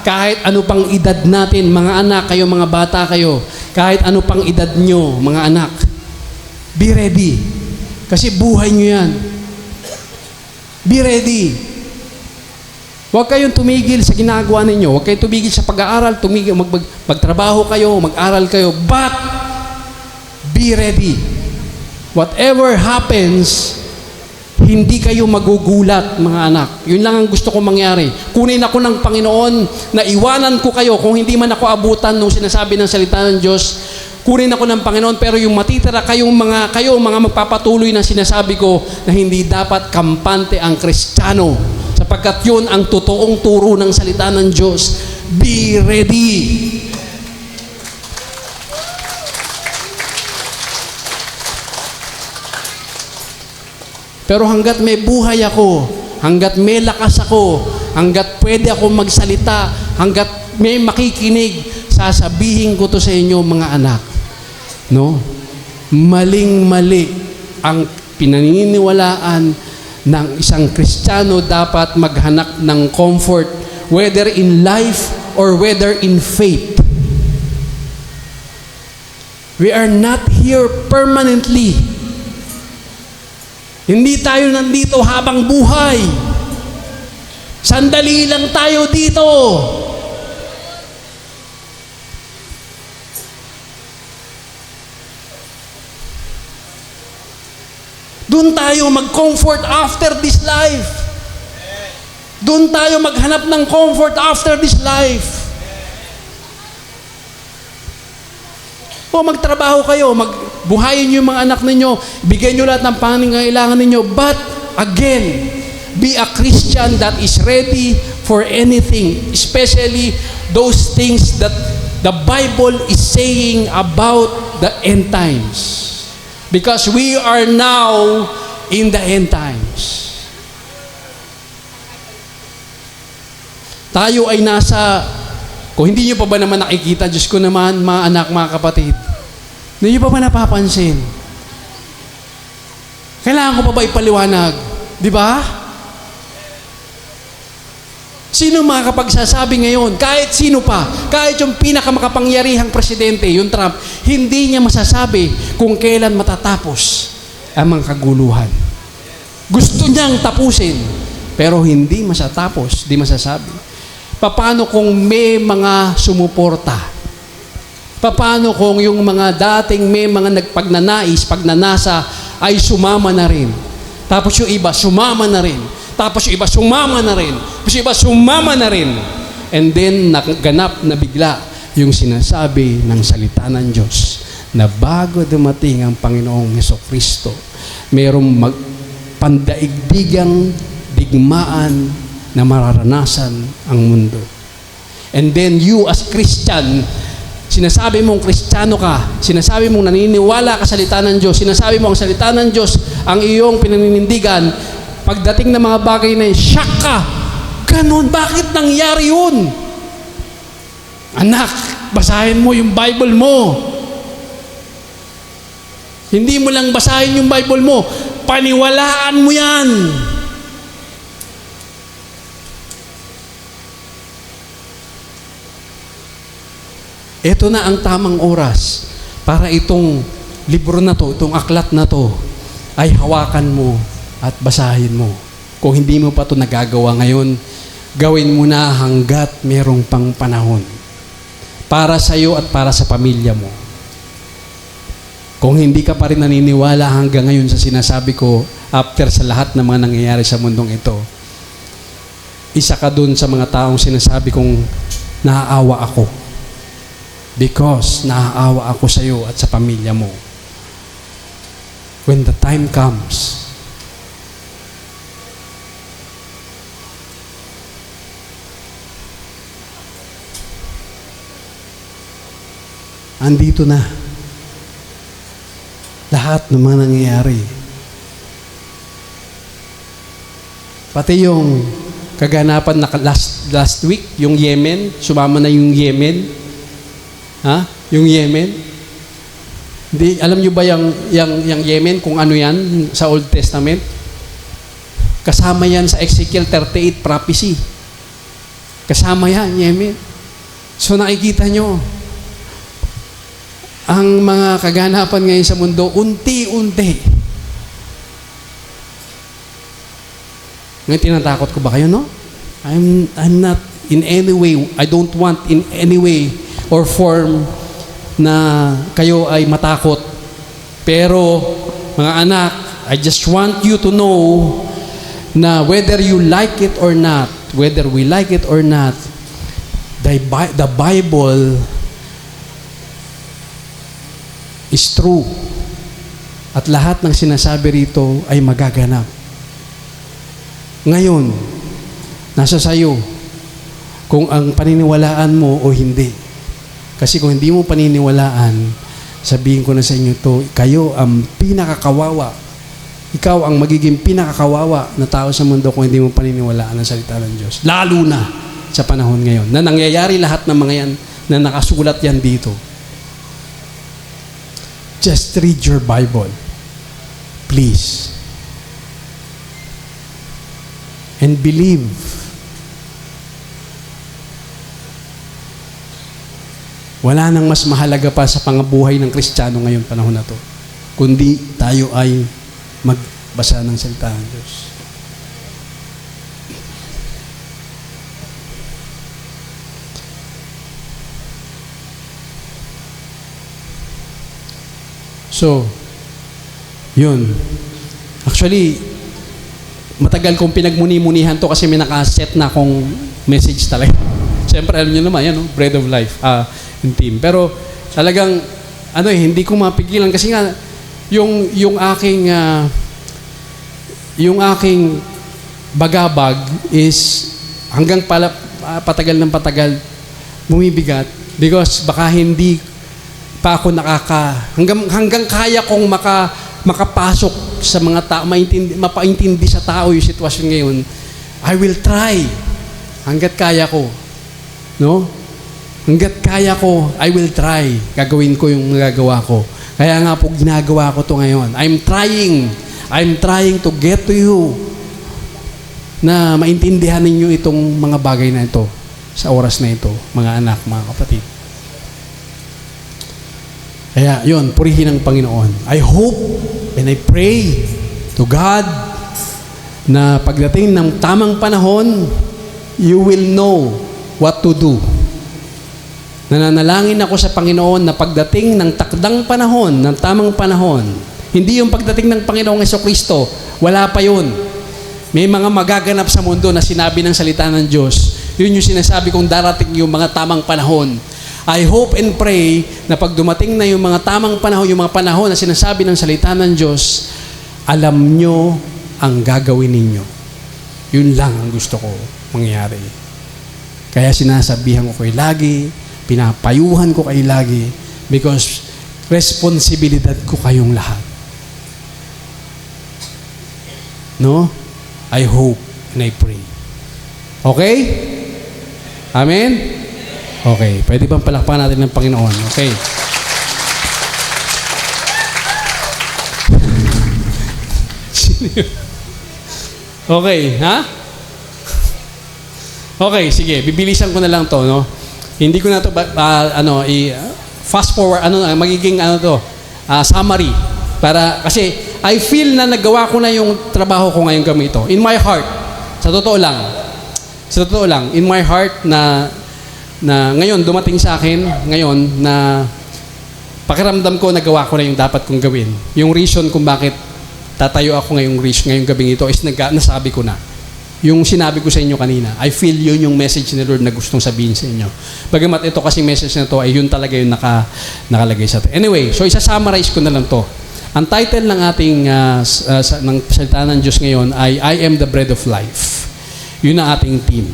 Speaker 1: kahit ano pang edad natin, mga anak kayo, mga bata kayo, kahit ano pang edad nyo, mga anak, be ready. Kasi buhay nyo yan. Be ready. Huwag kayong tumigil sa ginagawa ninyo. Huwag kayong tumigil sa pag-aaral, magtrabaho kayo, mag-aral kayo. But, be ready. Whatever happens, hindi kayo magugulat, mga anak. Yun lang ang gusto kong mangyari. Kunin ako ng Panginoon na iwanan ko kayo kung hindi man ako abutan nung sinasabi ng salita ng Diyos. Kunin ako ng Panginoon, pero yung matitira kayo mga magpapatuloy na sinasabi ko na hindi dapat kampante ang Kristiyano. Sapagkat yun ang totoong turo ng salita ng Diyos. Be ready. Pero hanggat may buhay ako, hanggat may lakas ako, hanggat pwede ako magsalita, hanggat may makikinig, sasabihin ko to sa inyo, mga anak. No? Maling-mali ang pinaniniwalaan ng isang Kristiyano dapat maghanap ng comfort, whether in life or whether in faith. We are not here permanently. Hindi tayo nandito habang buhay. Sandali lang tayo dito. Doon tayo mag-comfort after this life. Doon tayo maghanap ng comfort after this life. O magtrabaho kayo, buhayin yung mga anak ninyo, bigyan nyo lahat ng pangangailangan ninyo. But, again, be a Christian that is ready for anything, especially those things that the Bible is saying about the end times. Because we are now in the end times. Tayo ay nasa, kung hindi nyo pa ba naman nakikita, Diyos ko naman, mga anak, mga kapatid, hindi nyo pa ba napapansin? Kailangan ko pa ba ipaliwanag? Di ba? Sino makakapagsasabi ngayon? Kahit sino pa, kahit yung pinakamakapangyarihang presidente, yung Trump, hindi niya masasabi kung kailan matatapos ang mga kaguluhan. Gusto niyang tapusin, pero hindi masatapos, di masasabi. Paano kung may mga sumuporta? Paano kung yung mga dating may mga pagnanasa, ay sumama na rin? Tapos yung iba, sumama na rin. Tapos yung iba, sumama na rin. Tapos yung iba, sumama na rin. And then, naganap na bigla yung sinasabi ng salita ng Diyos na bago dumating ang Panginoong Jesucristo, mayroong pandaigdigang digmaan na mararanasan ang mundo. And then, you as Christian, sinasabi mong Kristiyano ka, sinasabi mong naniniwala ka sa salita ng Diyos, sinasabi mo ang salita ng Diyos ang iyong pinaninindigan, pagdating ng mga bagay na yun, shock ka. Ganon, bakit nangyari yun? Anak, basahin mo yung Bible mo. Hindi mo lang basahin yung Bible mo, paniwalaan mo yan. Ito na ang tamang oras para itong libro na to, itong aklat na to, ay hawakan mo at basahin mo. Kung hindi mo pa ito nagagawa ngayon, gawin mo na hanggat merong pang panahon. Para sa iyo at para sa pamilya mo. Kung hindi ka pa rin naniniwala hanggang ngayon sa sinasabi ko, after sa lahat ng mga nangyayari sa mundong ito, isa ka dun sa mga taong sinasabi kong naaawa ako. Because naaawa ako sa iyo at sa pamilya mo. When the time comes, andito na lahat ng mga nangyayari. Pati yung kaganapan na last week, yung Yemen, sumama na yung Yemen. Ha? Yung Yemen? Di, alam nyo ba yung Yemen, kung ano yan sa Old Testament? Kasama yan sa Ezekiel 38 prophecy. Kasama yan, Yemen. So nakikita nyo, ang mga kaganapan ngayon sa mundo, unti-unti. Ngayon, tinatakot ko ba kayo, no? I'm not in any way, I don't want in any way or form na kayo ay matakot. Pero, mga anak, I just want you to know na whether you like it or not, whether we like it or not, the Bible is true. At lahat ng sinasabi rito ay magaganap. Ngayon, nasa sayo kung ang paniniwalaan mo o hindi. Kasi kung hindi mo paniniwalaan, sabihin ko na sa inyo to, kayo ang pinakakawawa. Ikaw ang magiging pinakakawawa na tao sa mundo kung hindi mo paniniwalaan ang salita ng Diyos. Lalo na sa panahon ngayon na nangyayari lahat ng mga yan na nakasulat yan dito. Just read your Bible. Please. And believe. Wala nang mas mahalaga pa sa pangabuhay ng Kristiyano ngayong panahon na to, kundi tayo ay magbasa ng salita ng Diyos. So, yun. Actually, matagal kong pinagmuni-munihan to kasi may nakaset na akong message talaga. Siyempre, alam nyo naman, yan, no? Bread of Life, yung team. Pero, talagang, hindi ko mapigilan kasi nga, yung aking bagabag is hanggang patagal ng patagal bumibigat because baka hindi pa ako hanggang kaya kong makapasok sa mga tao, mapaintindi sa tao yung sitwasyon ngayon. I will try hanggat kaya ko. No? Hanggat kaya ko, I will try. Gagawin ko yung magagawa ko. Kaya nga po, ginagawa ko to ngayon. I'm trying to get to you na maintindihan ninyo itong mga bagay na ito sa oras na ito, mga anak, mga kapatid. Kaya, yun, purihin ang Panginoon. I hope and I pray to God na pagdating ng tamang panahon, you will know what to do. Nananalangin ako sa Panginoon na pagdating ng takdang panahon, ng tamang panahon, hindi yung pagdating ng Panginoong Jesucristo, wala pa yun. May mga magaganap sa mundo na sinabi ng salita ng Diyos. Yun yung sinasabi kong darating yung mga tamang panahon. I hope and pray na pag dumating na yung mga tamang panahon, yung mga panahon na sinasabi ng salita ng Diyos, alam nyo ang gagawin ninyo. Yun lang ang gusto ko mangyari. Kaya sinasabihan ko kayo lagi, pinapayuhan ko kayo lagi, because responsibilidad ko kayong lahat. No? I hope and I pray. Okay? Amen? Okay. Pwede bang palakpakan natin ng Panginoon? Okay. Okay, ha? Okay, sige. Bibilisan ko na lang to, no? Hindi ko na to fast forward, magiging summary. Kasi I feel na nagawa ko na yung trabaho ko ngayong gamito. In my heart. Sa totoo lang, in my heart na ngayon dumating sa akin ngayon na pakiramdam ko nagawa ko na yung dapat kong gawin. Yung reason kung bakit tatayo ako ngayong gabing ito is nasabi ko na. Yung sinabi ko sa inyo kanina, I feel yun yung message ni Lord na gustong sabihin sa inyo. Bagamat ito kasi message na to ay yun talaga yung nakalagay sa atin. Anyway, so isa-summarize ko na lang to. Ang title ng ating ng salita ng Diyos ngayon ay I am the bread of life. Yun ang ating theme.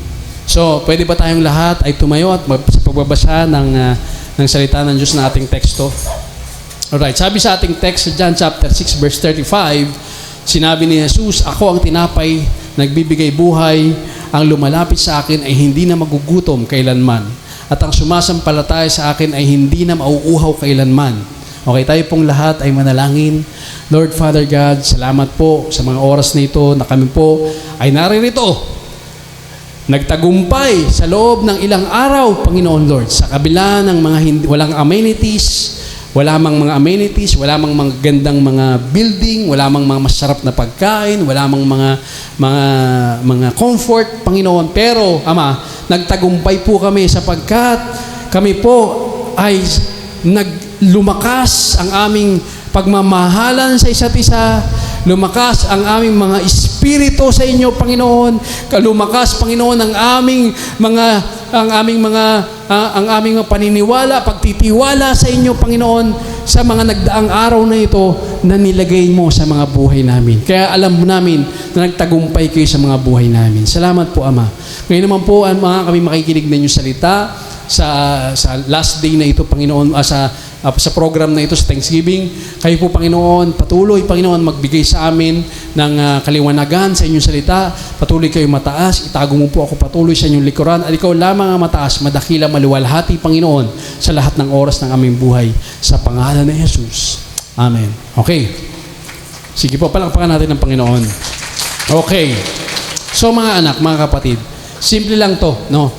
Speaker 1: So, pwede ba tayong lahat ay tumayo at sa pagbabasa ng salita ng Diyos na ating teksto? Alright, sabi sa ating text sa John chapter 6 verse 35, sinabi ni Jesus, ako ang tinapay, nagbibigay buhay, ang lumalapit sa akin ay hindi na magugutom kailanman. At ang sumasampalataya sa akin ay hindi na mauuhaw kailanman. Okay, tayo pong lahat ay manalangin. Lord Father God, salamat po sa mga oras na ito na kami po ay naririto. Nagtagumpay sa loob ng ilang araw, Panginoon Lord, sa kabila ng mga walang amenities, Wala mang mga amenities, wala mang mga gandang mga building, wala mang mga masarap na pagkain, wala mang mga comfort, Panginoon. Pero, Ama, nagtagumpay po kami sapagkat kami po ay lumakas ang aming pagmamahalan sa isa't isa, lumakas ang aming mga espiritu sa inyo, Panginoon. Lumakas, Panginoon, ang aming mga paniniwala, pagtitiwala sa inyo, Panginoon, sa mga nagdaang araw na ito na nilagay mo sa mga buhay namin. Kaya alam mo namin na nagtagumpay kayo sa mga buhay namin. Salamat po, Ama. Ngayon naman po, mga kami makikinig na inyong salita sa last day na ito, Panginoon, sa program na ito sa Thanksgiving. Kayo po, Panginoon, patuloy, Panginoon, magbigay sa amin ng kaliwanagan sa inyong salita. Patuloy kayo mataas. Itago mo po ako patuloy sa inyong likuran. At ikaw lamang ang mataas, madakila, maluwalhati, Panginoon, sa lahat ng oras ng aming buhay. Sa pangalan ni Jesus. Amen. Okay. Sige po, palakpakan natin ng Panginoon. Okay. So, mga anak, mga kapatid, simple lang to, no?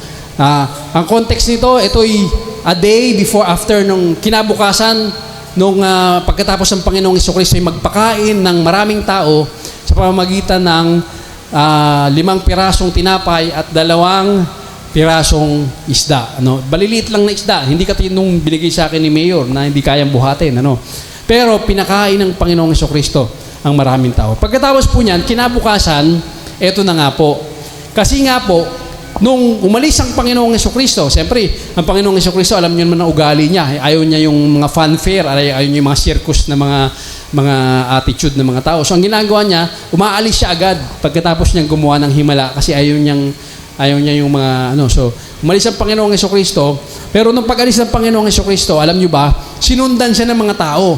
Speaker 1: Ang context nito, ito'y a day before, after nung kinabukasan, nung pagkatapos ng Panginoong Jesucristo ay magpakain ng maraming tao sa pamamagitan ng 5 pirasong tinapay at 2 pirasong isda. Ano? Baliliit lang na isda. Hindi katulad nung binigay sa akin ni Mayor na hindi kayang buhatin. Ano? Pero pinakain ng Panginoong Jesucristo ang maraming tao. Pagkatapos po niyan, kinabukasan, eto na nga po. Kasi nga po, nung umalis ang Panginoong Jesucristo, siyempre, ang Panginoong Jesucristo, alam niyo naman ang ugali niya. Ayaw niya yung mga fanfare, ayaw niya yung mga circus na mga attitude ng mga tao. So, ang ginagawa niya, umaalis siya agad pagkatapos niyang gumawa ng himala kasi ayaw niya yung mga, so, umalis ang Panginoong Jesucristo, pero nung pag-alis ng Panginoong Jesucristo, alam niyo ba, sinundan siya ng mga tao.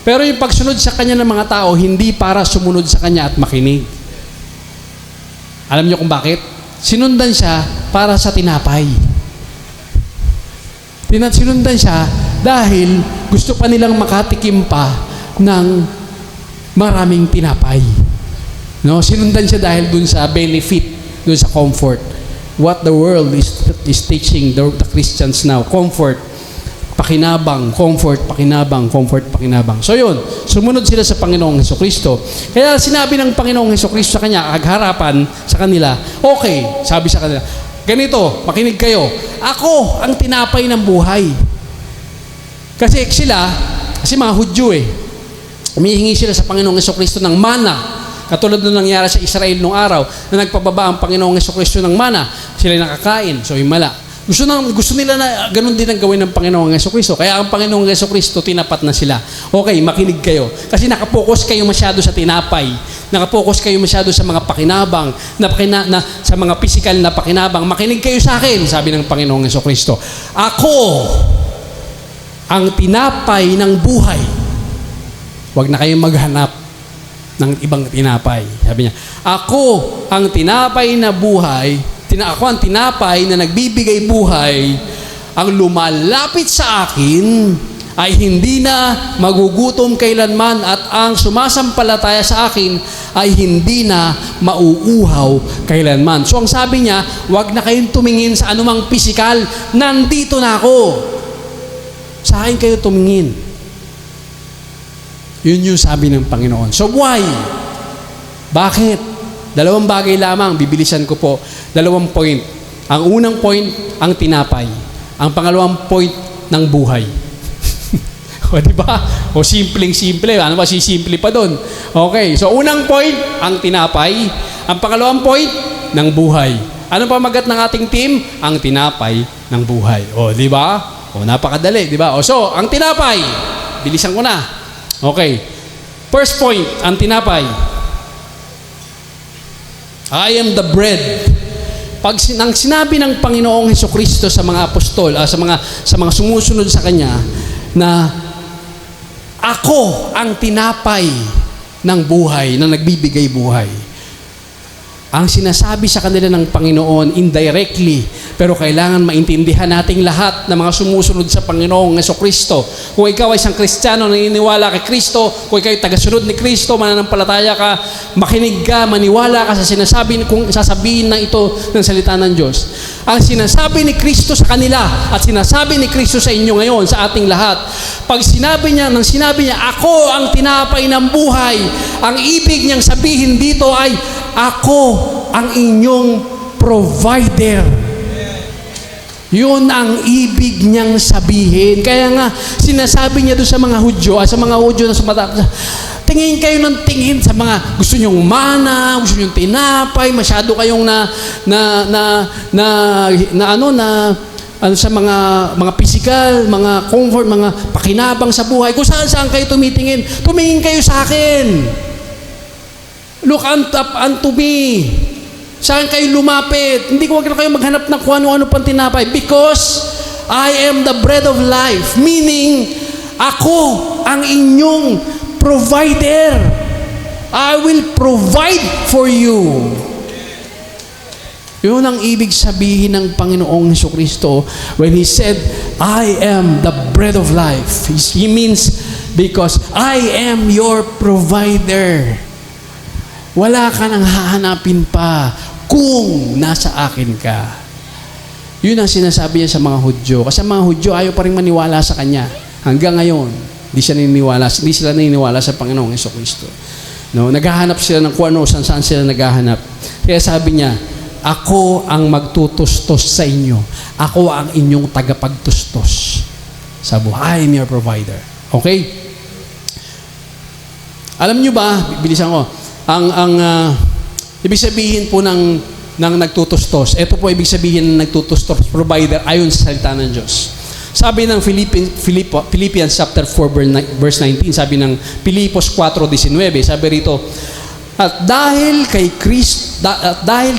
Speaker 1: Pero yung pagsunod sa kanya ng mga tao, hindi para sumunod sa kanya at makinig. Alam niyo kung bakit? Sinundan siya para sa tinapay. Sinundan siya dahil gusto pa nilang makatikim pa ng maraming tinapay. No? Sinundan siya dahil dun sa benefit, dun sa comfort. What the world is teaching the Christians now. Comfort, pakinabang, comfort, pakinabang, comfort, pakinabang. So yun, sumunod sila sa Panginoong Jesucristo. Kaya sinabi ng Panginoong Jesucristo sa kanya, agharapan sa kanila, okay, sabi sa kanila, ganito, makinig kayo, ako ang tinapay ng buhay. Kasi mga Hudyo humihingi sila sa Panginoong Jesucristo ng mana, katulad nung nangyari sa Israel nung araw, na nagpababa ang Panginoong Jesucristo ng mana, sila nakakain, so himala. Gusto nila na ganun din ang gawin ng Panginoong Jesucristo. Kaya ang Panginoong Jesucristo, tinapat na sila. Okay, makinig kayo. Kasi nakapokus kayo masyado sa tinapay. Nakapokus kayo masyado sa mga pakinabang, sa mga physical na pakinabang. Makinig kayo sa akin, sabi ng Panginoong Jesucristo. Ako ang tinapay ng buhay. Huwag na kayong maghanap ng ibang tinapay. Sabi niya, ako ang tinapay na buhay. Ako ang tinapay na nagbibigay buhay, ang lumalapit sa akin ay hindi na magugutom kailanman at ang sumasampalataya sa akin ay hindi na mauuhaw kailanman. So ang sabi niya, huwag na kayong tumingin sa anumang pisikal, nandito na ako. Sa akin kayo tumingin. Yun yung sabi ng Panginoon. So why? Bakit? 2 bagay lamang, bibilisan ko po. 2 point. Ang unang point, ang tinapay. Ang pangalawang point, ng buhay. O, di ba? O, simpleng-simple. Ano ba, sisimple pa doon? Okay, so unang point, ang tinapay. Ang pangalawang point, ng buhay. Ano pa magat ng ating team? Ang tinapay ng buhay. O, di ba? O, napakadali, di ba? O, so, ang tinapay. Bilisan ko na. Okay. First point, ang tinapay. I am the bread. Pag nang sinabi ng Panginoong Jesucristo sa mga apostol, sa mga sumusunod sa kanya, na ako ang tinapay ng buhay, na nagbibigay buhay. ang sinasabi sa kanila ng Panginoon indirectly, pero kailangan maintindihan nating lahat na mga sumusunod sa Panginoong Jesucristo. Kung ikaw ay isang Kristiyano, naniniwala kay Kristo, kung ikaw ay tagasunod ni Kristo, mananampalataya ka, makinig ka, maniwala ka sa sinasabi, kung sasabihin na ito ng salita ng Diyos. Ang sinasabi ni Kristo sa kanila at sinasabi ni Kristo sa inyo ngayon, sa ating lahat, pag sinabi niya, ako ang tinapay ng buhay, ang ibig niyang sabihin dito ay, ako ang inyong provider. Yun ang ibig niyang sabihin. Kaya nga, sinasabi niya doon sa mga Hudyo, na sumatak, tingin kayo ng tingin sa mga gusto nyong mana, gusto nyong tinapay, masyado kayong sa mga physical, mga comfort, mga pakinabang sa buhay. Kung saan kayo tumitingin, tumingin kayo sa akin. Look unto me. Saan kayo lumapit? Hindi ko wag na kayo maghanap ng kung ano-ano pang tinapay. Because I am the bread of life. Meaning, ako ang inyong provider. I will provide for you. Yun ang ibig sabihin ng Panginoong Jesucristo when He said, I am the bread of life. He means, because I am your provider. Wala ka nang hahanapin pa kung nasa akin ka. Yun ang sinasabi niya sa mga Hudyo. Kasi ang mga Hudyo ayaw pa rin maniwala sa Kanya. Hanggang ngayon, hindi sila naniniwala sa Panginoong Jesucristo. No? Naghahanap sila ng kung ano, saan sila naghahanap. Kaya sabi niya, ako ang magtutustos sa inyo. Ako ang inyong tagapagtustos sa buhay. I am your provider. Okay? Alam nyo ba, bilisan ko, ang ibig sabihin po ng nagtutustos, ito po ibig sabihin ng nagtutustos, provider, ayon sa salita ng Diyos. Sabi ng Philippians chapter 4 verse 19, sabi ng Pilipos 4:19, sabi rito, at dahil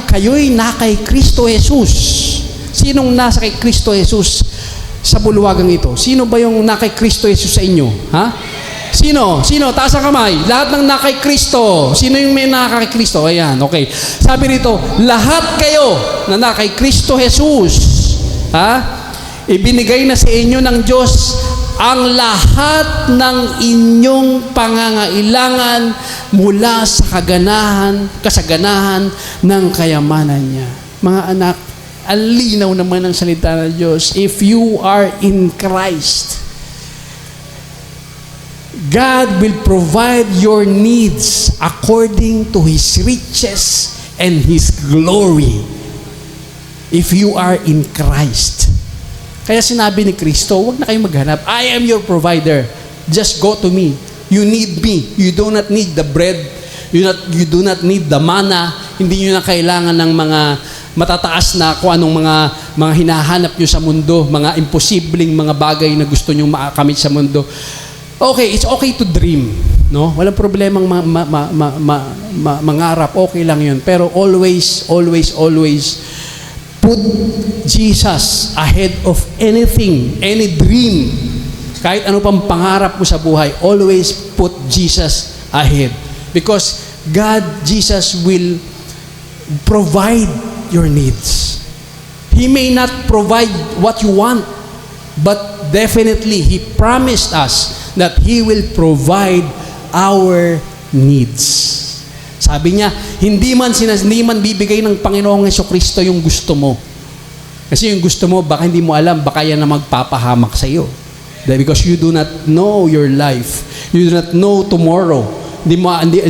Speaker 1: kayo'y na kay Kristo Jesus. Sinong nasa kay Kristo Jesus sa bulwagang ito? Sino ba yung na kay Kristo Jesus sa inyo? Ha? Sino? Taas ang kamay. Lahat ng na kay Kristo. Sino yung may na kay Kristo? Ayan, okay. Sabi rito, lahat kayo na kay Kristo Jesus, ha? Ibinigay na sa inyo ng Diyos ang lahat ng inyong pangangailangan mula sa kasaganahan ng kayamanan niya. Mga anak, ang linaw naman ng salita ng Diyos. If you are in Christ, God will provide your needs according to His riches and His glory. If you are in Christ. Kaya sinabi ni Kristo, huwag na kayong maghanap. I am your provider. Just go to me. You need me. You do not need the bread. You do not need the manna. Hindi nyo na kailangan ng mga matataas na kung anong mga hinahanap nyo sa mundo, mga imposibleng mga bagay na gusto nyo makakamit sa mundo. Okay, it's okay to dream. No? Walang problemang mangarap. Okay lang yun. Pero always put Jesus ahead of anything, any dream. Kahit ano pang pangarap mo sa buhay, always put Jesus ahead. Because Jesus will provide your needs. He may not provide what you want, but definitely He promised us that He will provide our needs. Sabi niya, hindi man bibigay ng Panginoong Jesucristo yung gusto mo. Kasi yung gusto mo, baka hindi mo alam, baka yan na magpapahamak sa iyo. Because you do not know your life. You do not know tomorrow. Hindi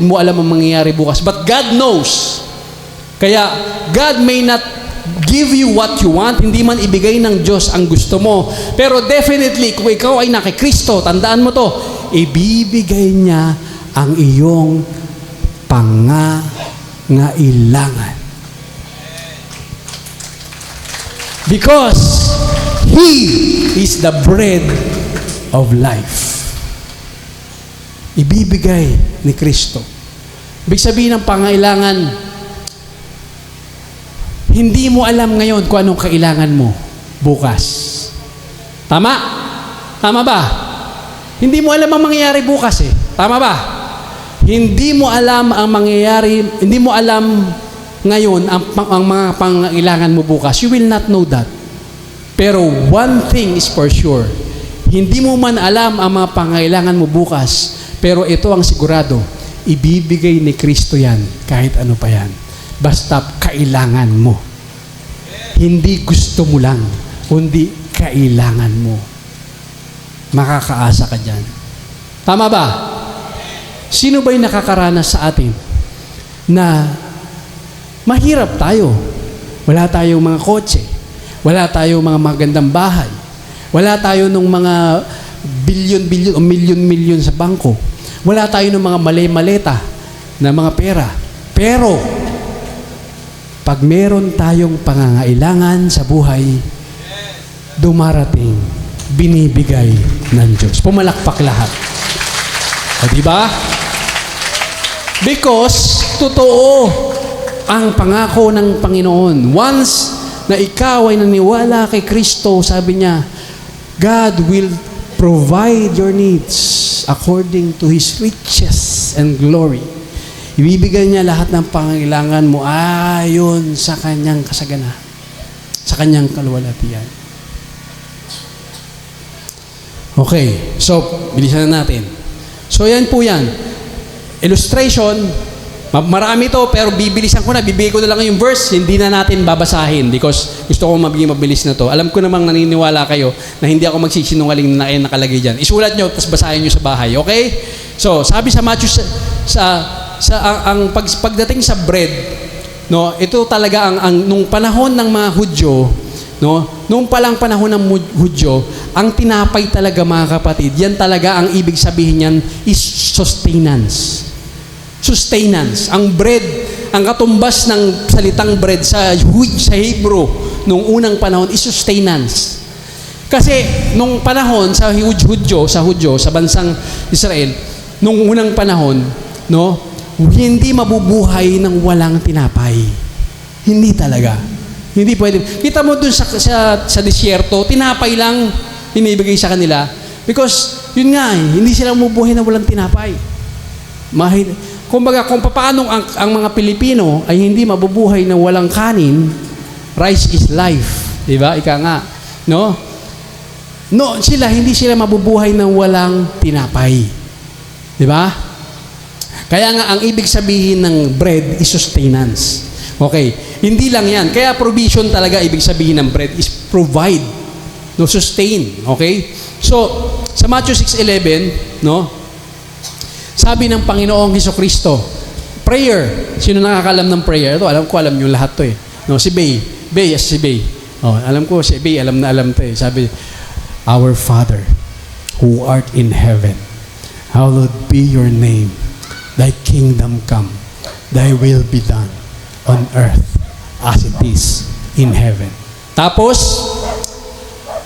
Speaker 1: mo alam ang mangyayari bukas. But God knows. Kaya, God may not give you what you want, hindi man ibigay ng Diyos ang gusto mo. Pero definitely, kung ikaw ay naki Kristo, tandaan mo to, ibibigay niya ang iyong pangangailangan. Because He is the bread of life. Ibibigay ni Kristo. Ibig sabihin ng pangailangan, hindi mo alam ngayon kung anong kailangan mo bukas. Tama? Tama ba? Hindi mo alam ang mangyayari bukas eh. Tama ba? Hindi mo alam ang mangyayari, hindi mo alam ngayon ang mga pangailangan mo bukas, you will not know that. Pero one thing is for sure, hindi mo man alam ang mga pangailangan mo bukas, pero ito ang sigurado, ibibigay ni Kristo yan kahit ano pa yan. Basta kailangan mo. Hindi gusto mo lang, kundi kailangan mo. Makakaasa ka dyan. Tama ba? Sino ba'y nakakaranas sa atin na mahirap tayo? Wala tayong mga kotse. Wala tayong mga magandang bahay. Wala tayo ng mga bilyon-bilyon o milyon-milyon sa bangko. Wala tayo ng mga maleta na mga pera. Pero, pag meron tayong pangangailangan sa buhay, dumarating, binibigay ng Diyos. Pumalakpak lahat. O diba? Because, totoo ang pangako ng Panginoon. Once na ikaw ay naniwala kay Kristo, sabi niya, God will provide your needs according to His riches and glory. Ibibigay niya lahat ng pangangailangan mo ayon sa kanyang kasagana, sa kanyang kaluwalhatian. Okay, so, bilisan na natin. So, yan po yan. Illustration, marami to, pero bibilisan ko na, bibigay ko na lang yung verse, hindi na natin babasahin because gusto ko maging mabilis na to. Alam ko namang naniniwala kayo na hindi ako magsisinungaling na nakalagay dyan. Isulat nyo, tapos basahin nyo sa bahay, okay? So, sabi sa Matthew, pagdating sa bread, no, ito talaga nung panahon ng mga Hudyo, no, nung palang panahon ng Hudyo, ang tinapay talaga mga kapatid, yan talaga ang ibig sabihin niyan is sustenance. Sustenance. Ang bread, ang katumbas ng salitang bread sa Hebrew nung unang panahon is sustenance. Kasi nung panahon sa Hudyo, sa bansang Israel, nung unang panahon, no, hindi mabubuhay ng walang tinapay. Hindi talaga. Hindi pwede. Kita mo dun sa disyerto, tinapay lang inibigay sa kanila because yun nga hindi sila mabubuhay na walang tinapay. Kumbaga, kung paano ang mga Pilipino ay hindi mabubuhay na walang kanin, rice is life. Diba? Ika nga. No? No, hindi sila mabubuhay na walang tinapay. Diba? Kaya nga, ang ibig sabihin ng bread is sustenance. Okay. Hindi lang yan. Kaya provision talaga ibig sabihin ng bread is provide. No, sustain. Okay? So, sa Matthew 6:11, no? Sabi ng Panginoong Hesukristo, prayer. Sino nakakalam ng prayer? Ito, alam nyo lahat to eh. No, si Bay. Si Bay. Oh, alam ko, si Bay, alam to eh. Sabi, Our Father, who art in heaven, hallowed be your name. Thy kingdom come. Thy will be done on earth as it is in heaven. Tapos,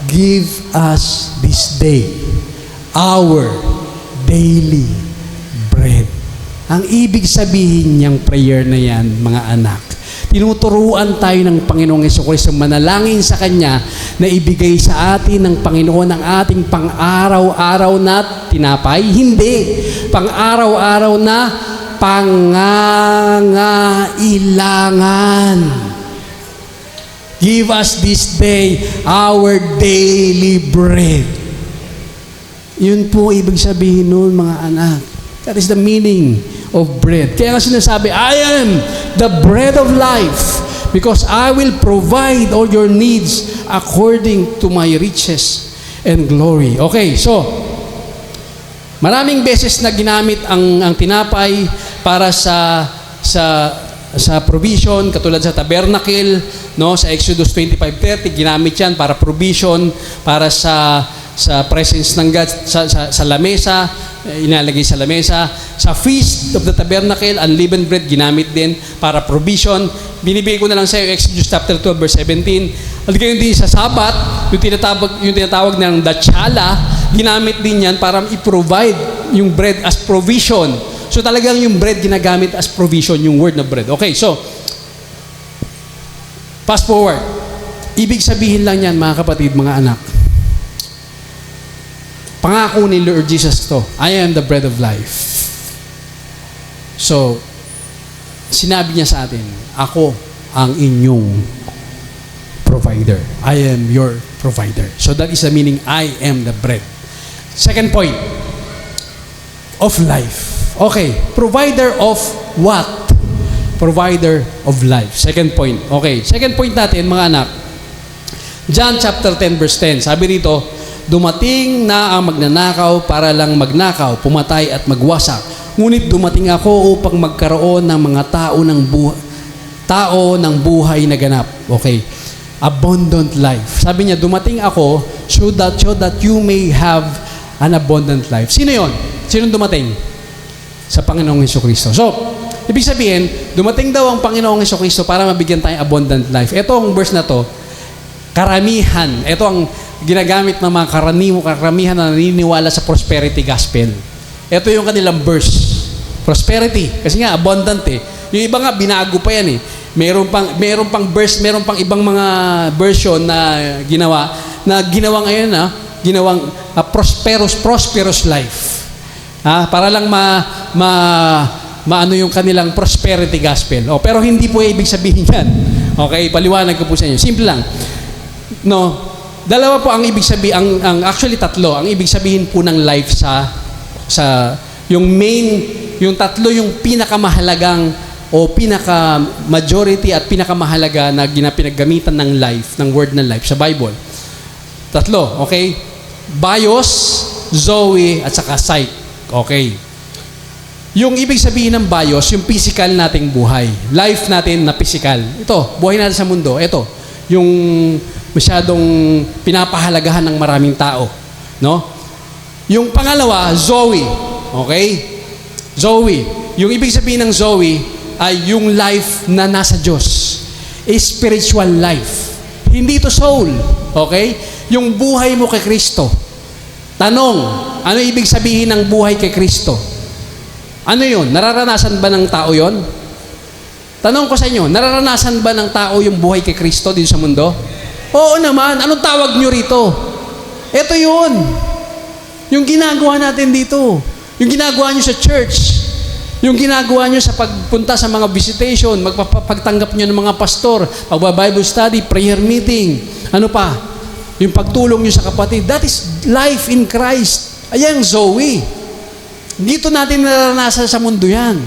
Speaker 1: give us this day our daily bread. Ang ibig sabihin niyang prayer na yan, mga anak, tinuturuan tayo ng Panginoong Hesukristo manalangin sa Kanya na ibigay sa atin ng Panginoon ang ating pang-araw-araw na tinapay. Hindi. Pang-araw-araw na pangangailangan. Give us this day our daily bread. Yun po ibig sabihin nun, mga anak. That is the meaning of bread. Kaya nga sinasabi, I am the bread of life because I will provide all your needs according to my riches and glory. Okay, so, maraming beses na ginamit ang tinapay para sa provision, katulad sa tabernacle, no, sa Exodus 25:30, ginamit yan para provision, para sa presence ng God, sa lamesa, inalagay sa lamesa. Sa Feast of the Tabernacle, unleavened bread, ginamit din para provision. Binibigay ko na lang sa iyo, Exodus chapter 12, verse 17. At gayon din sa Sabat, yung tinatawag ng Datshala, ginamit din yan para i-provide yung bread as provision. So talagang yung bread ginagamit as provision, yung word na bread. Okay, so, fast forward. Ibig sabihin lang yan, mga kapatid, mga anak. Pangako ni Lord Jesus to, I am the bread of life. So, sinabi niya sa atin, ako ang inyong provider. I am your provider. So that is the meaning, I am the bread. Second point, of life. Okay, provider of what? Provider of life. Second point. Okay, second point natin, mga anak, John chapter 10 verse 10. Sabi rito, dumating na ang magnanakaw para lang magnakaw, pumatay at magwasak. Ngunit dumating ako upang magkaroon ng mga tao ng buhay na ganap. Okay. Abundant life. Sabi niya, dumating ako so that you may have an abundant life. Sino yon? Sino dumating? Sa Panginoong Hesukristo. So, ibig sabihin, dumating daw ang Panginoong Hesukristo para mabigyan tayong abundant life. Ito ang verse na to, karamihan. Ito ang ginagamit ng mga karamihan na naniniwala sa prosperity gospel. Ito yung kanilang verse. Prosperity. Kasi nga, abundant eh. Yung iba nga, binago pa yan eh. Meron pang verse, meron pang ibang mga version na ginawa ngayon ginawang prosperous life. Para lang maano yung kanilang prosperity gospel. Pero hindi po ibig sabihin yan. Okay, paliwanag ko po sa inyo. Simple lang. No, dalawa po ang ibig sabihin, actually tatlo. Ang ibig sabihin po ng life sa yung tatlo yung pinakamahalagang o pinaka-majority at pinakamahalaga na pinaggamitan ng life, ng word na life sa Bible. Tatlo, okay? Bios, Zoe, at saka Psyche. Okay. Yung ibig sabihin ng bios, yung physical nating buhay. Life natin na physical. Ito, buhay natin sa mundo. Ito, yung masyadong pinapahalagahan ng maraming tao. No? Yung pangalawa, Zoe. Okay? Zoe. Yung ibig sabihin ng Zoe ay yung life na nasa Diyos. Spiritual life. Hindi to soul. Okay? Yung buhay mo kay Kristo. Tanong, ano ibig sabihin ng buhay kay Kristo? Ano yun? Nararanasan ba ng tao yon? Tanong ko sa inyo, nararanasan ba ng tao yung buhay kay Kristo dito sa mundo? Oo naman. Anong tawag nyo rito? Ito yun. Yung ginagawa natin dito. Yung ginagawa nyo sa church. Yung ginagawa nyo sa pagpunta sa mga visitation, magpapagtanggap nyo ng mga pastor, pagba-Bible study, prayer meeting, ano pa? Yung pagtulong nyo sa kapatid. That is life in Christ. Ayan, Zoe. Dito natin nararanasan sa mundo yan.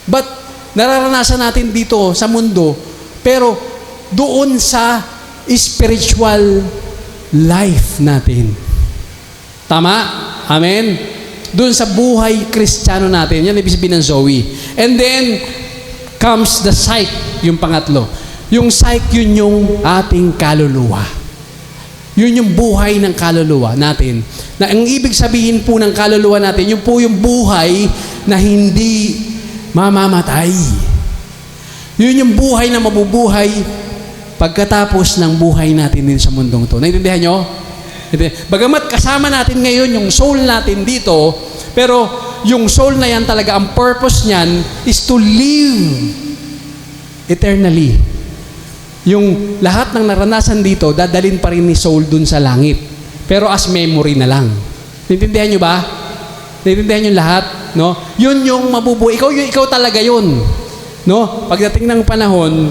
Speaker 1: But, nararanasan natin dito sa mundo, pero doon sa spiritual life natin. Tama? Amen? Doon sa buhay Kristiyano natin. Yan ibig sabihin ng Zoe. And then, comes the Psyche, yung pangatlo. Yung Psyche, yun yung ating kaluluwa. Yun yung buhay ng kaluluwa natin. Na ang ibig sabihin po ng kaluluwa natin, yun po yung buhay na hindi mamamatay. Yun yung buhay na mabubuhay pagkatapos ng buhay natin din sa mundong to. Naintindihan nyo? Bagamat kasama natin ngayon yung soul natin dito, pero yung soul na yan talaga, ang purpose niyan is to live eternally. Yung lahat ng naranasan dito, dadalhin pa rin ni soul dun sa langit. Pero as memory na lang. Naintindihan nyo ba? Naintindihan nyo lahat? No? Yun yung mabubuhay. Ikaw talaga yun. No? Pagdating ng panahon,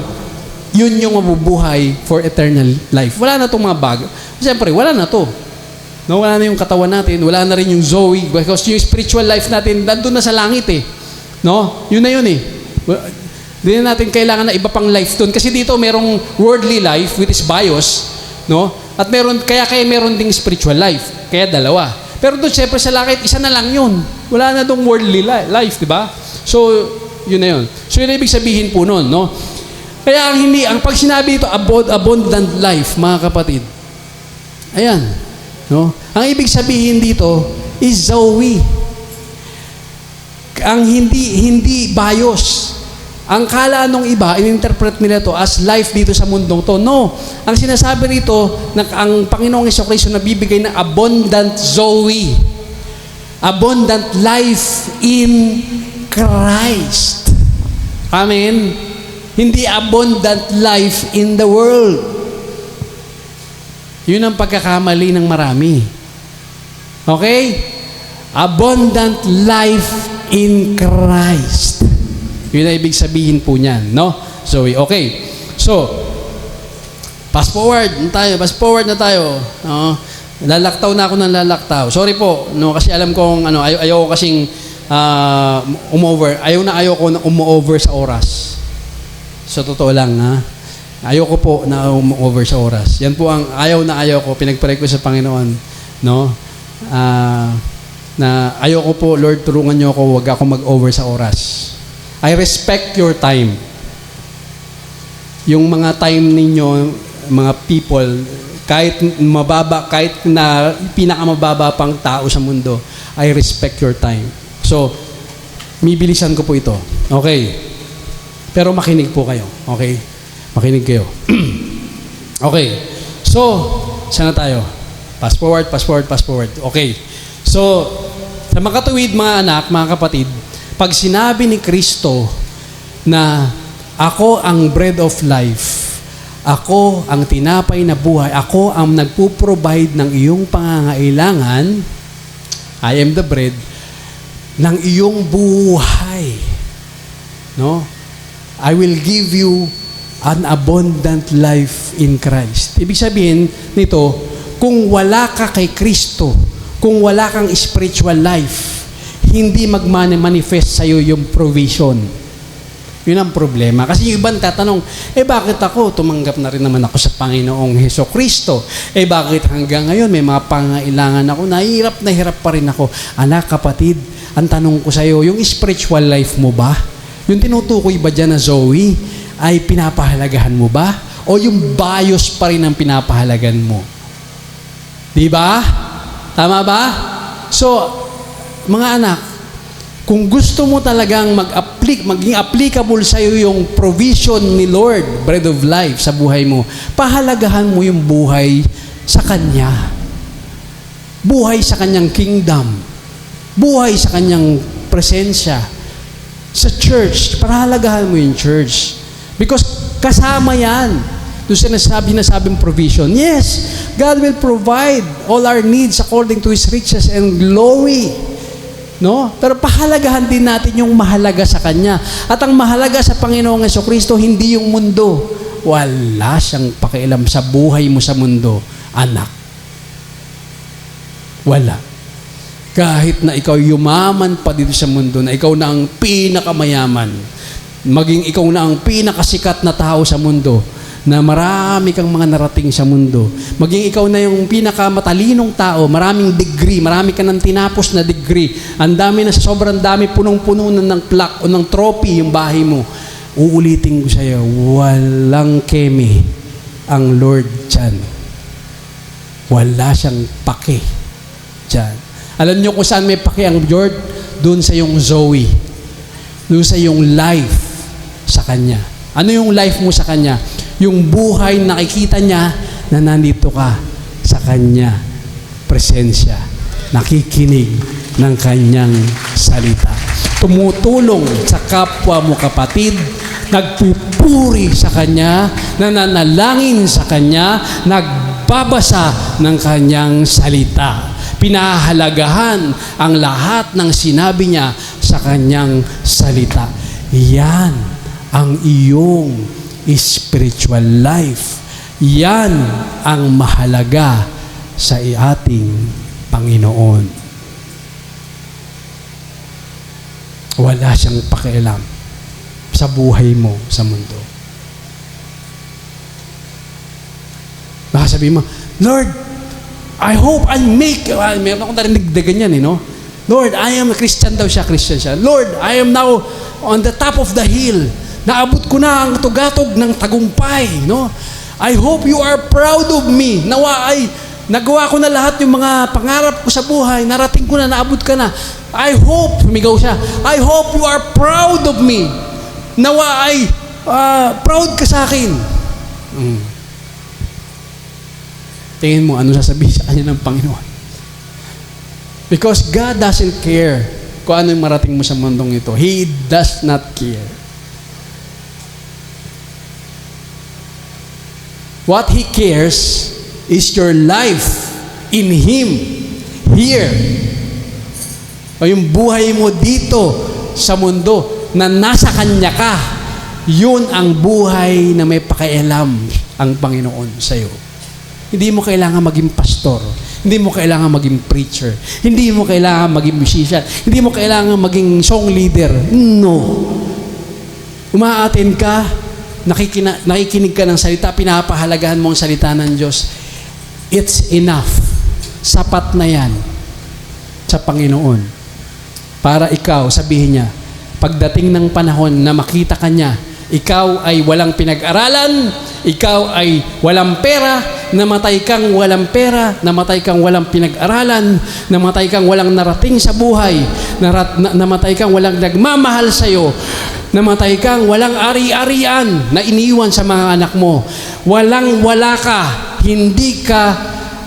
Speaker 1: yun yung mabubuhay for eternal life. Wala na itong mga bago. Siyempre, wala na to. No, wala na yung katawan natin, wala na rin yung Zoe, because yung spiritual life natin, nandun na sa langit eh. No? Yun na yun eh. Hindi na natin kailangan na iba pang life dun. Kasi dito, merong worldly life, which is bios, no? At kaya meron ding spiritual life. Kaya dalawa. Pero doon, siyempre sa langit, isa na lang yun. Wala na dong worldly life, di ba? So, yun na yun. So, yun na ibig sabihin po nun, no? Kaya ang pag sinabi ito, abundant life, mga kapatid, ayan, no? Ang ibig sabihin dito is Zoe. Ang hindi bios. Ang kala nung iba, in-interpret nila to as life dito sa mundong to. No. Ang sinasabi rito, ang Panginoong Hesukristo nabibigay ng abundant Zoe. Abundant life in Christ. Amen? Hindi abundant life in the world. Yun ang pagkakamali ng marami. Okay? Abundant life in Christ. Yun ang ibig sabihin po niyan, no? Zoe, okay. So, fast forward na tayo. Lalaktaw na ako ng lalaktaw. Sorry po, no, kasi alam kong ayaw ko kasing ayaw ko na umu-over sa oras. So, totoo lang, ha? Ayaw ko po na umu-over sa oras. Yan po ang ayaw ko, pinagpray ko sa Panginoon, no? Na ayaw ko po, Lord, tulungan niyo ako, huwag ako mag-over sa oras. I respect your time. Yung mga time ninyo, mga people, kahit na pinakamababa pang tao sa mundo, I respect your time. So, mibilisan ko po ito. Okay. Pero makinig po kayo. Okay? Makinig kayo. Okay. So, saan na tayo? Fast forward. Okay. So, sa makatuwid mga anak, mga kapatid, pag sinabi ni Kristo na ako ang bread of life, ako ang tinapay na buhay, ako ang nagpo-provide ng iyong pangangailangan, I am the bread ng iyong buhay. No? I will give you an abundant life in Christ. Ibig sabihin nito, kung wala ka kay Kristo, kung wala kang spiritual life, hindi magmanifest sa'yo yung provision. Yun ang problema. Kasi yung ibang tatanong, bakit ako? Tumanggap na rin naman ako sa Panginoong Hesukristo. Bakit hanggang ngayon may mga pangailangan ako? Nahirap pa rin ako. Anak, kapatid, ang tanong ko sa'yo, yung spiritual life mo ba? Yung tinutukoy ba dyan na Zoe, ay pinapahalagahan mo ba? O yung bios pa rin ang pinapahalagahan mo? Di ba? Tama ba? So, mga anak, kung gusto mo talagang maging applicable sa iyo yung provision ni Lord, bread of life sa buhay mo, pahalagahan mo yung buhay sa Kanya. Buhay sa Kanyang kingdom. Buhay sa Kanyang presensya. Sa church, pahalagahan mo yung church. Because kasama yan. Doon sinasabing provision. Yes, God will provide all our needs according to His riches and glory. No? Pero pahalagahan din natin yung mahalaga sa Kanya. At ang mahalaga sa Panginoong Hesukristo, hindi yung mundo. Wala siyang pakialam sa buhay mo sa mundo, anak. Wala. Kahit na ikaw yumaman pa dito sa mundo, na ikaw na ang pinakamayaman, maging ikaw na ang pinakasikat na tao sa mundo, na marami kang mga narating sa mundo. Maging ikaw na yung pinakamatalinong tao, maraming degree, marami ka ng tinapos na degree, ang dami na, sobrang dami, punong-puno ng plaque o ng trophy yung bahay mo. Uulitin ko sa'yo, walang keme ang Lord dyan. Wala siyang pake dyan. Alam niyo kung saan may pake ang Lord? Doon sa yung Zoe. Doon sa yung life sa Kanya. Ano yung life mo sa Kanya? Yung buhay nakikita niya na nandito ka sa Kanya presensya, nakikinig ng Kanyang salita, tumutulong sa kapwa mo kapatid, nagpupuri sa Kanya, nananalangin sa Kanya, nagbabasa ng Kanyang salita, pinahalagahan ang lahat ng sinabi niya sa Kanyang salita. Yan ang iyong spiritual life. Yan ang mahalaga sa ating Panginoon. Wala siyang pakialam sa buhay mo sa mundo. Baka sabihin mo, Lord, I hope I make, meron akong narinig na ganyan, no? Lord, I am a Christian daw siya, Christian siya. Lord, I am now on the top of the hill. Naabot ko na ang tugatog ng tagumpay, no? I hope you are proud of me. Nawa ay nagawa ko na lahat yung mga pangarap ko sa buhay. Narating ko na, naabot ka na. I hope, sumigaw siya, I hope you are proud of me. Nawa ay proud ka sa akin. Tingin mo, ano sasabihin sa kanya ng Panginoon? Because God doesn't care kung ano yung marating mo sa mundong ito. He does not care. What He cares is your life in Him, here. O yung buhay mo dito sa mundo. na nasa Kanya ka, yun ang buhay na may pakialam ang Panginoon sa iyo. Hindi mo kailangan maging pastor. Hindi mo kailangan maging preacher. Hindi mo kailangan maging musician. Hindi mo kailangan maging song leader. No. Umaattend ka, nakikinig ka ng salita, pinapahalagahan mo ang salita ng Diyos. It's enough. Sapat na yan sa Panginoon. Para ikaw, sabihin niya, pagdating ng panahon na makita ka niya, ikaw ay walang pinag-aralan, ikaw ay walang pera, namatay kang walang pera, namatay kang walang pinag-aralan, namatay kang walang narating sa buhay, namatay kang walang nagmamahal sa iyo, namatay kang walang ari-arian na iniwan sa mga anak mo, wala ka,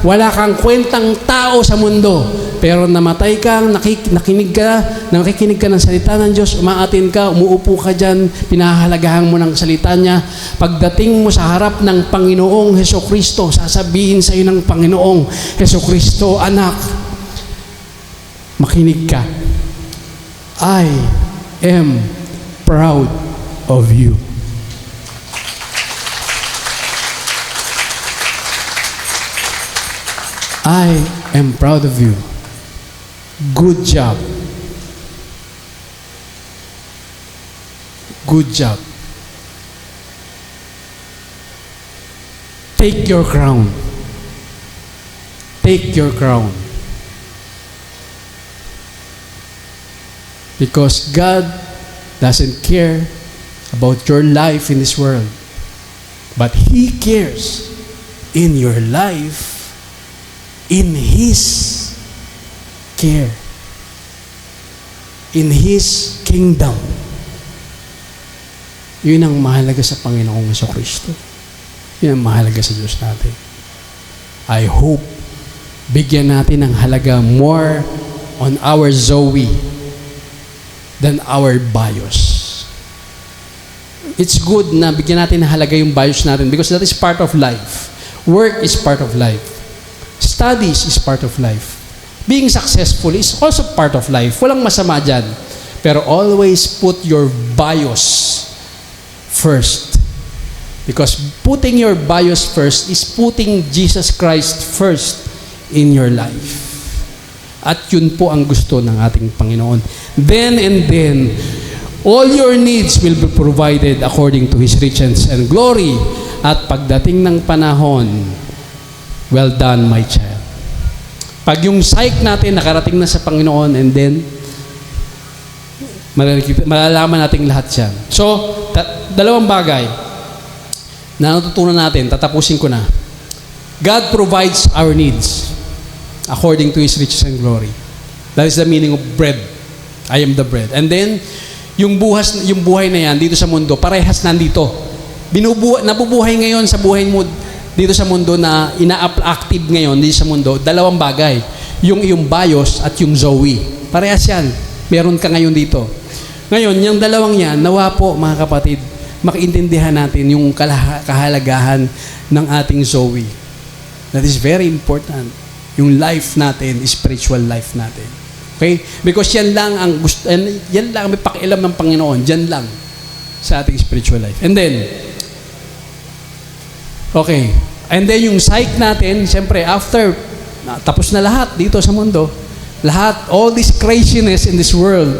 Speaker 1: wala kang kwentang tao sa mundo, pero namatay kang, nakikinig ka ng salita ng Diyos, umaatin ka, umuupo ka dyan, pinahahalagahan mo ng salita niya. Pagdating mo sa harap ng Panginoong Hesukristo, sasabihin sa iyo ng Panginoong Hesukristo, anak, makinig ka. I am proud of you. I am proud of you. Good job. Good job. Take your crown. Take your crown. Because God doesn't care about your life in this world, but He cares in your life in His care, in His kingdom. Yun ang mahalaga sa Panginoong Jesucristo. Yun ang mahalaga sa Diyos natin. I hope bigyan natin ng halaga more on our Zoe than our bios. It's good na bigyan natin ng halaga yung bios natin because that is part of life. Work is part of life. Studies is part of life. Being successful is also part of life. Walang masama dyan. Pero always put your bios first. Because putting your bios first is putting Jesus Christ first in your life. At yun po ang gusto ng ating Panginoon. Then and then, all your needs will be provided according to His riches and glory. At pagdating ng panahon, well done, my child. Pag yung psyche natin nakarating na sa Panginoon, and then, malalaman natin lahat yan. So, dalawang bagay na natutunan natin, tatapusin ko na. God provides our needs according to His riches and glory. That is the meaning of bread. I am the bread. And then, yung buhay na yan dito sa mundo, parehas nandito. Nabubuhay ngayon sa buhay mo dito sa mundo na ina-active ngayon dito sa mundo, dalawang bagay. Yung iyong bios at yung Zoe. Parehas yan. Meron ka ngayon dito. Ngayon, yung dalawang yan, nawa po mga kapatid, makiintindihan natin yung kahalagahan ng ating Zoe. That is very important. Yung life natin, spiritual life natin. Okay? Because yan lang ang gusto, yan lang may pakialam ng Panginoon. Yan lang sa ating spiritual life. And then, okay. And then yung psyche natin, siyempre, after, tapos na lahat dito sa mundo, lahat, all this craziness in this world,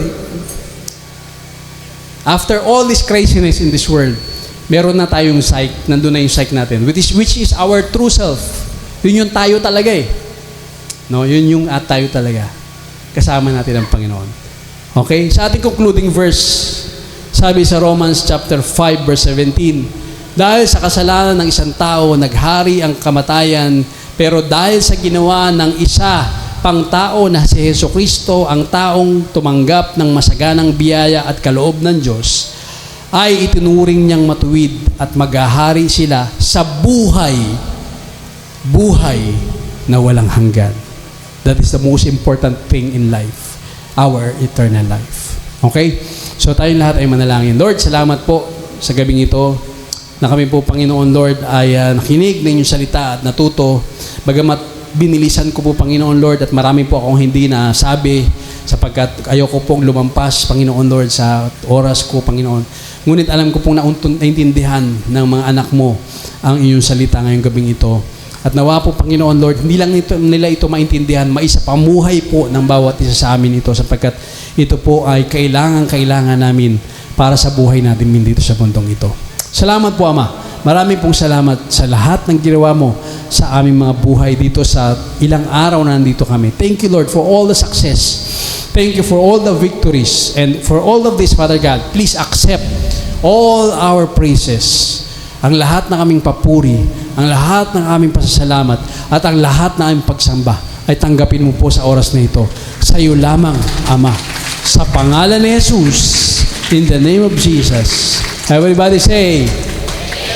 Speaker 1: after all this craziness in this world, meron na tayong psyche, nandun na yung psyche natin, which is our true self. Yun yung tayo talaga eh. No, yun yung tayo talaga. Kasama natin ang Panginoon. Okay? Sa ating concluding verse, sabi sa Romans chapter 5 verse 17, dahil sa kasalanan ng isang tao, naghari ang kamatayan, pero dahil sa ginawa ng isa pang tao na si Jesucristo, ang taong tumanggap ng masaganang biyaya at kaloob ng Diyos, ay itinuring niyang matuwid at maghahari sila sa buhay na walang hanggan. That is the most important thing in life, our eternal life. Okay? So tayong lahat ay manalangin. Lord, salamat po sa gabing ito na kami po, Panginoon Lord, ay nakinig ng inyong salita at natuto. Bagamat binilisan ko po, Panginoon Lord, at marami po akong hindi nasabi, sapagkat ayoko pong lumampas, Panginoon Lord, sa oras ko, Panginoon. Ngunit alam ko pong naintindihan ng mga anak mo ang inyong salita ngayong gabing ito. At nawa po, Panginoon Lord, hindi lang nila ito maintindihan, maisapamuhay po ng bawat isa sa amin ito, sapagkat ito po ay kailangan namin para sa buhay natin dito sa mundong ito. Salamat po, Ama. Marami pong salamat sa lahat ng ginawa mo sa aming mga buhay dito sa ilang araw na nandito kami. Thank you, Lord, for all the success. Thank you for all the victories. And for all of this, Father God, please accept all our praises. Ang lahat ng aming papuri, ang lahat ng aming pasasalamat, at ang lahat ng aming pagsamba ay tanggapin mo po sa oras na ito. Sa iyo lamang, Ama. Sa pangalan ni Jesus, in the name of Jesus. Everybody say,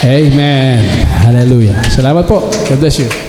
Speaker 1: Amen. Hallelujah. Salamat po. God bless you.